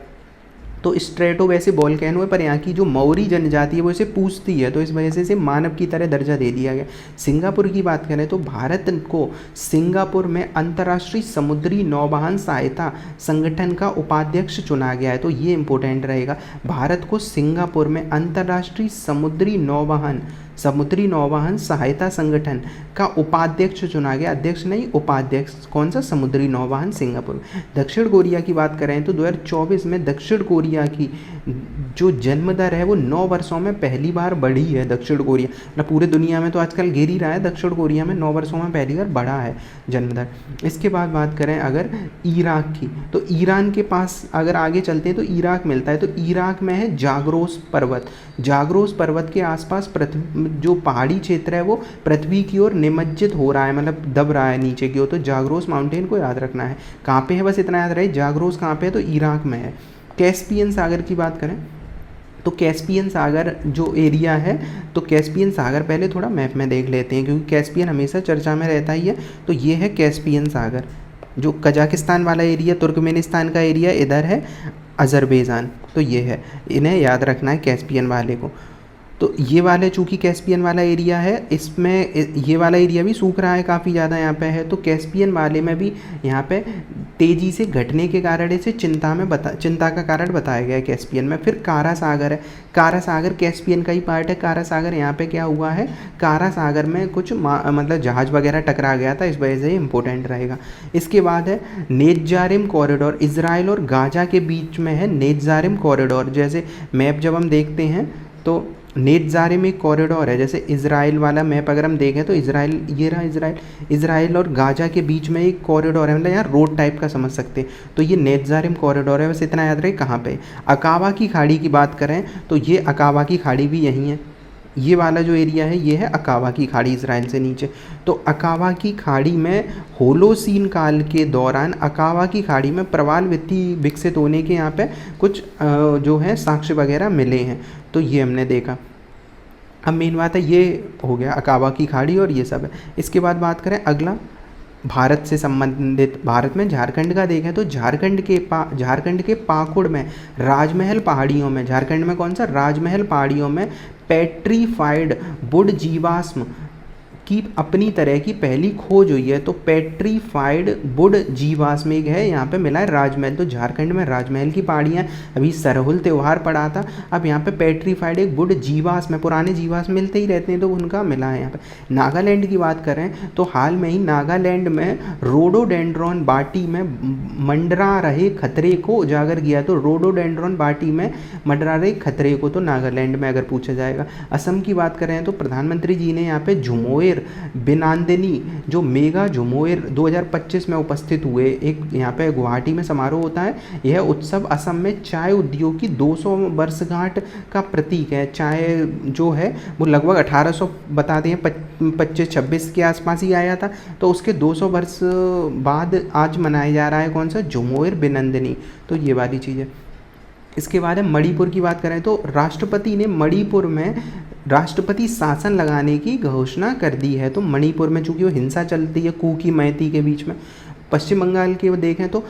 तो स्ट्रेटो वैसे वोल्केनो है, पर यहाँ की जो मौरी जनजाति है वो इसे पूछती है, तो इस वजह से इसे मानव की तरह दर्जा दे दिया गया। सिंगापुर की बात करें तो भारत को सिंगापुर में अंतर्राष्ट्रीय समुद्री नौवहन सहायता संगठन का उपाध्यक्ष चुना गया है, तो ये इंपॉर्टेंट रहेगा। भारत को सिंगापुर में अंतर्राष्ट्रीय समुद्री नौवहन सहायता संगठन का उपाध्यक्ष चुना गया, अध्यक्ष नहीं उपाध्यक्ष। कौन सा? समुद्री नौवहन सिंगापुर। दक्षिण कोरिया की बात करें तो 2024 में दक्षिण कोरिया की जो जन्म दर है वो 9 वर्षों में पहली बार बढ़ी है। दक्षिण कोरिया मतलब पूरे दुनिया में तो आजकल गिर ही रहा है, दक्षिण कोरिया में 9 वर्षों में पहली बार बढ़ा है जन्म दर। इसके बाद बात करें अगर इराक की, तो ईरान के पास अगर आगे चलते हैं तो इराक मिलता है, तो इराक में है जाग्रोस पर्वत। जाग्रोस पर्वत के आसपास जो पहाड़ी क्षेत्र है वो पृथ्वी की ओर निमज्जित हो रहा है, मतलब दब रहा है नीचे की ओर, तो जाग्रोस माउंटेन को याद रखना है। कहाँ पे है बस इतना याद रहे, जाग्रोस कहाँ पे है, तो इराक में है। कैस्पियन सागर की बात करें तो कैस्पियन सागर जो एरिया है, तो कैस्पियन सागर पहले थोड़ा मैप में देख लेते हैं क्योंकि कैस्पियन हमेशा चर्चा में रहता ही है। तो ये है कैस्पियन सागर, जो कजाकिस्तान वाला एरिया, तुर्कमेनिस्तान का एरिया, इधर है अज़रबैजान, तो ये है, इन्हें याद रखना है कैस्पियन वाले को। तो ये वाले चूँकि कैस्पियन वाला एरिया है, इसमें ये वाला एरिया भी सूख रहा है काफ़ी ज़्यादा यहाँ पे है, तो कैस्पियन वाले में भी यहाँ पे तेज़ी से घटने के कारण इसे चिंता का कारण बताया गया है कैस्पियन में। फिर कारा सागर है, कारा सागर कैस्पियन का ही पार्ट है। कारा सागर यहाँ पे क्या हुआ है, कारा सागर में कुछ मतलब जहाज़ वगैरह टकरा गया था, इस वजह से इंपॉर्टेंट रहेगा। इसके बाद है नेत्जारिम कॉरिडोर, इसराइल और गाजा के बीच में है नेत्जारिम कॉरिडोर। जैसे मैप जब हम देखते हैं तो नेत्जारिम एक कॉरिडोर है, जैसे इजराइल वाला मैप अगर हम देखें तो इजराइल, ये रहा इजराइल और गाजा के बीच में एक कॉरिडोर है, मतलब यहाँ रोड टाइप का समझ सकते हैं, तो ये नेत्जारिम कॉरिडोर है। बस इतना याद रहे कहाँ पे। अकाबा की खाड़ी की बात करें तो ये अकाबा की खाड़ी भी यहीं है, ये वाला जो एरिया है ये है अकाबा की खाड़ी, इसराइल से नीचे। तो अकाबा की खाड़ी में होलोसीन काल के दौरान अकाबा की खाड़ी में प्रवाल भित्ति विकसित होने के यहाँ पे कुछ जो है साक्ष्य वगैरह मिले हैं, तो ये हमने देखा। अब मेन बात है ये हो गया अकाबा की खाड़ी और ये सब है। इसके बाद बात करें अगला भारत से संबंधित, भारत में झारखंड का देखें तो झारखंड के पाकुड़ में राजमहल पहाड़ियों में, झारखंड में कौन सा, राजमहल पहाड़ियों में पेट्रीफाइड वुड जीवाश्म की अपनी तरह की पहली खोज हुई है। तो पेट्रीफाइड वुड जीवाश्म एक है यहाँ पे मिला है राजमहल, तो झारखंड में राजमहल की पहाड़ियाँ, अभी सरहुल त्यौहार पड़ा था, अब यहाँ पे पेट्रीफाइड एक वुड जीवाश्म है, पुराने जीवाश्म मिलते ही रहते हैं तो उनका मिला है यहाँ पे। नागालैंड की बात करें तो हाल में ही नागालैंड में रोडोडेंड्रॉन बाटी में मंडरा रहे खतरे को उजागर किया, तो रोडोडेंड्रॉन बाटी में मंडरा रहे खतरे को, तो नागालैंड में अगर पूछा जाएगा। असम की बात करें तो प्रधानमंत्री जी ने यहाँ पे झुमोएर बिनांदनी जो मेगा झुमोएर 2025 में उपस्थित हुए, एक यहाँ पे गुवाहाटी में समारोह होता है। यह उत्सव असम में चाय उद्योग की 200 वर्षगांठ का प्रतीक है। चाय जो है वो लगभग 1800 बताते हैं 25-26 के आसपास ही आया था, तो उसके 200 वर्ष बाद आज मनाया जा रहा है कौन सा, झुमोएर बिनांदनी, तो ये वाली चीज़ है। इसके बाद है मणिपुर की बात करें तो राष्ट्रपति ने मणिपुर में राष्ट्रपति शासन लगाने की घोषणा कर दी है। तो मणिपुर में चूंकि वो हिंसा चलती है कुकी मैती के बीच में। पश्चिम बंगाल के वो देखें तो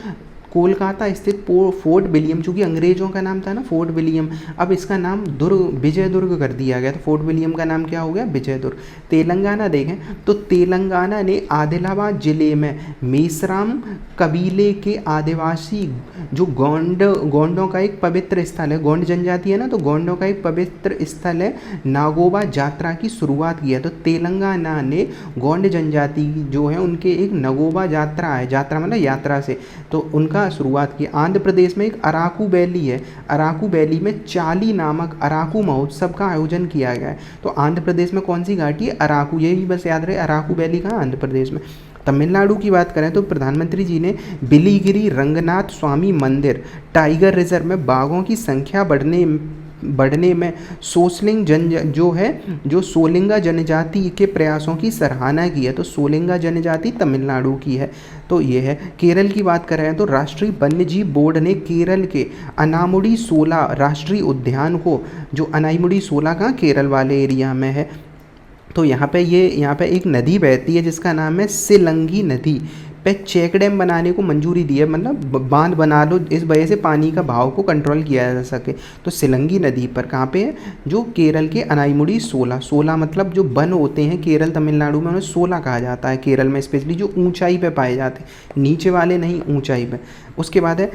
कोलकाता स्थित फोर्ट विलियम, चूंकि अंग्रेजों का नाम था ना फोर्ट विलियम, अब इसका नाम विजय दुर्ग कर दिया गया, तो फोर्ट विलियम का नाम क्या हो गया, विजय दुर्ग। तेलंगाना देखें तो तेलंगाना ने आदिलाबाद जिले में मेसराम कबीले के आदिवासी जो गोंडों का एक पवित्र स्थल है, गोंड जनजाति है ना, तो गोंडों का एक पवित्र स्थल है, नागोबा यात्रा की शुरुआत की है। तो तेलंगाना ने गोंड जनजाति जो है उनके एक नगोबा यात्रा है, यात्रा मतलब यात्रा से, तो उनका शुरुआत की। आंध्र प्रदेश में एक अराकू वैली है, अराकू वैली में चाली नामक अराकू महोत्सव का आयोजन किया गया है। तो आंध्र प्रदेश में कौन सी घाटी है, अराकू, यही बस याद रहे अराकू वैली कहाँ, आंध्र प्रदेश में। तमिलनाडु की बात करें तो प्रधानमंत्री जी ने बिलीगिरी रंगनाथ स्वामी मंदिर टाइगर रिजर्व में बाघों की संख्या बढ़ने में सोलिंगा जनजाति के प्रयासों की सराहना की है। तो सोलिंगा जनजाति तमिलनाडु की है। तो ये है। केरल की बात करें तो राष्ट्रीय वन्यजीव बोर्ड ने केरल के अनामुडी 16 राष्ट्रीय उद्यान को, जो अनामुडी 16 का केरल वाले एरिया में है, तो यहाँ पे एक नदी बहती है जिसका नाम है सिलंगी नदी। पे चेक डैम बनाने को मंजूरी दी है, मतलब बांध बना लो, इस वजह से पानी का बहाव को कंट्रोल किया जा सके। तो सिलंगी नदी पर कहाँ पे है, जो केरल के अनाईमुड़ी 16 मतलब जो वन होते हैं केरल तमिलनाडु में, उन्हें 16 कहा जाता है केरल में, स्पेशली जो ऊंचाई पे पाए जाते हैं, नीचे वाले नहीं, ऊंचाई पे। उसके बाद है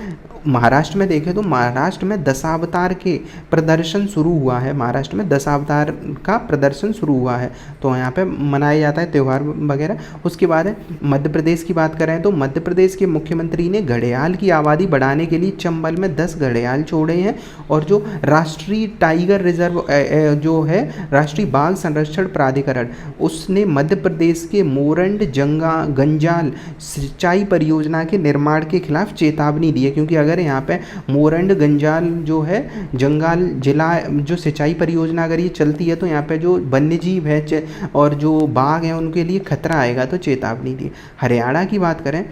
महाराष्ट्र में देखें तो महाराष्ट्र में दशावतार के प्रदर्शन शुरू हुआ है, महाराष्ट्र में दशावतार का प्रदर्शन शुरू हुआ है, तो यहाँ पे मनाया जाता है त्यौहार वगैरह। उसके बाद है मध्य प्रदेश की बात करें तो मध्य प्रदेश के मुख्यमंत्री ने घड़ियाल की आबादी बढ़ाने के लिए चंबल में 10 घड़ियाल छोड़े हैं, और जो राष्ट्रीय टाइगर रिजर्व जो है राष्ट्रीय बाघ संरक्षण प्राधिकरण, उसने मध्य प्रदेश के मोरंड गंजाल सिंचाई परियोजना के निर्माण के खिलाफ चेतावनी दी है, क्योंकि अगर यहाँ पे मोरंड गंजाल जो है जंगाल जिला जो सिंचाई परियोजना अगर ये चलती है तो यहाँ पे जो वन्य जीव है और जो बाघ हैं उनके लिए खतरा आएगा, तो चेतावनी दी। हरियाणा की बात करें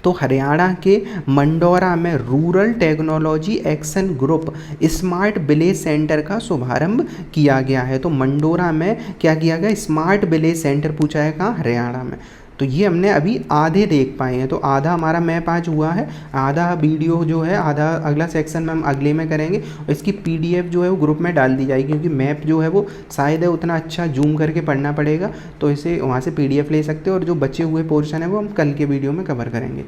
तो हरियाणा के मंडौरा में rural technology action group smart village centre का शुभारंभ किया गया है। तो मंडौरा में क्या किया गया, स्मार्ट विलेज सेंटर पूछा है कहाँ, हरियाणा में। तो ये हमने अभी आधे देख पाए हैं, तो आधा हमारा मैप आज हुआ है, आधा वीडियो जो है, आधा अगला सेक्शन में हम अगले में करेंगे, और इसकी पीडीएफ जो है वो ग्रुप में डाल दी जाएगी, क्योंकि मैप जो है वो शायद है उतना अच्छा जूम करके पढ़ना पड़ेगा, तो इसे वहाँ से पीडीएफ ले सकते हो, और जो बचे हुए पोर्शन है वो हम कल के वीडियो में कवर करेंगे।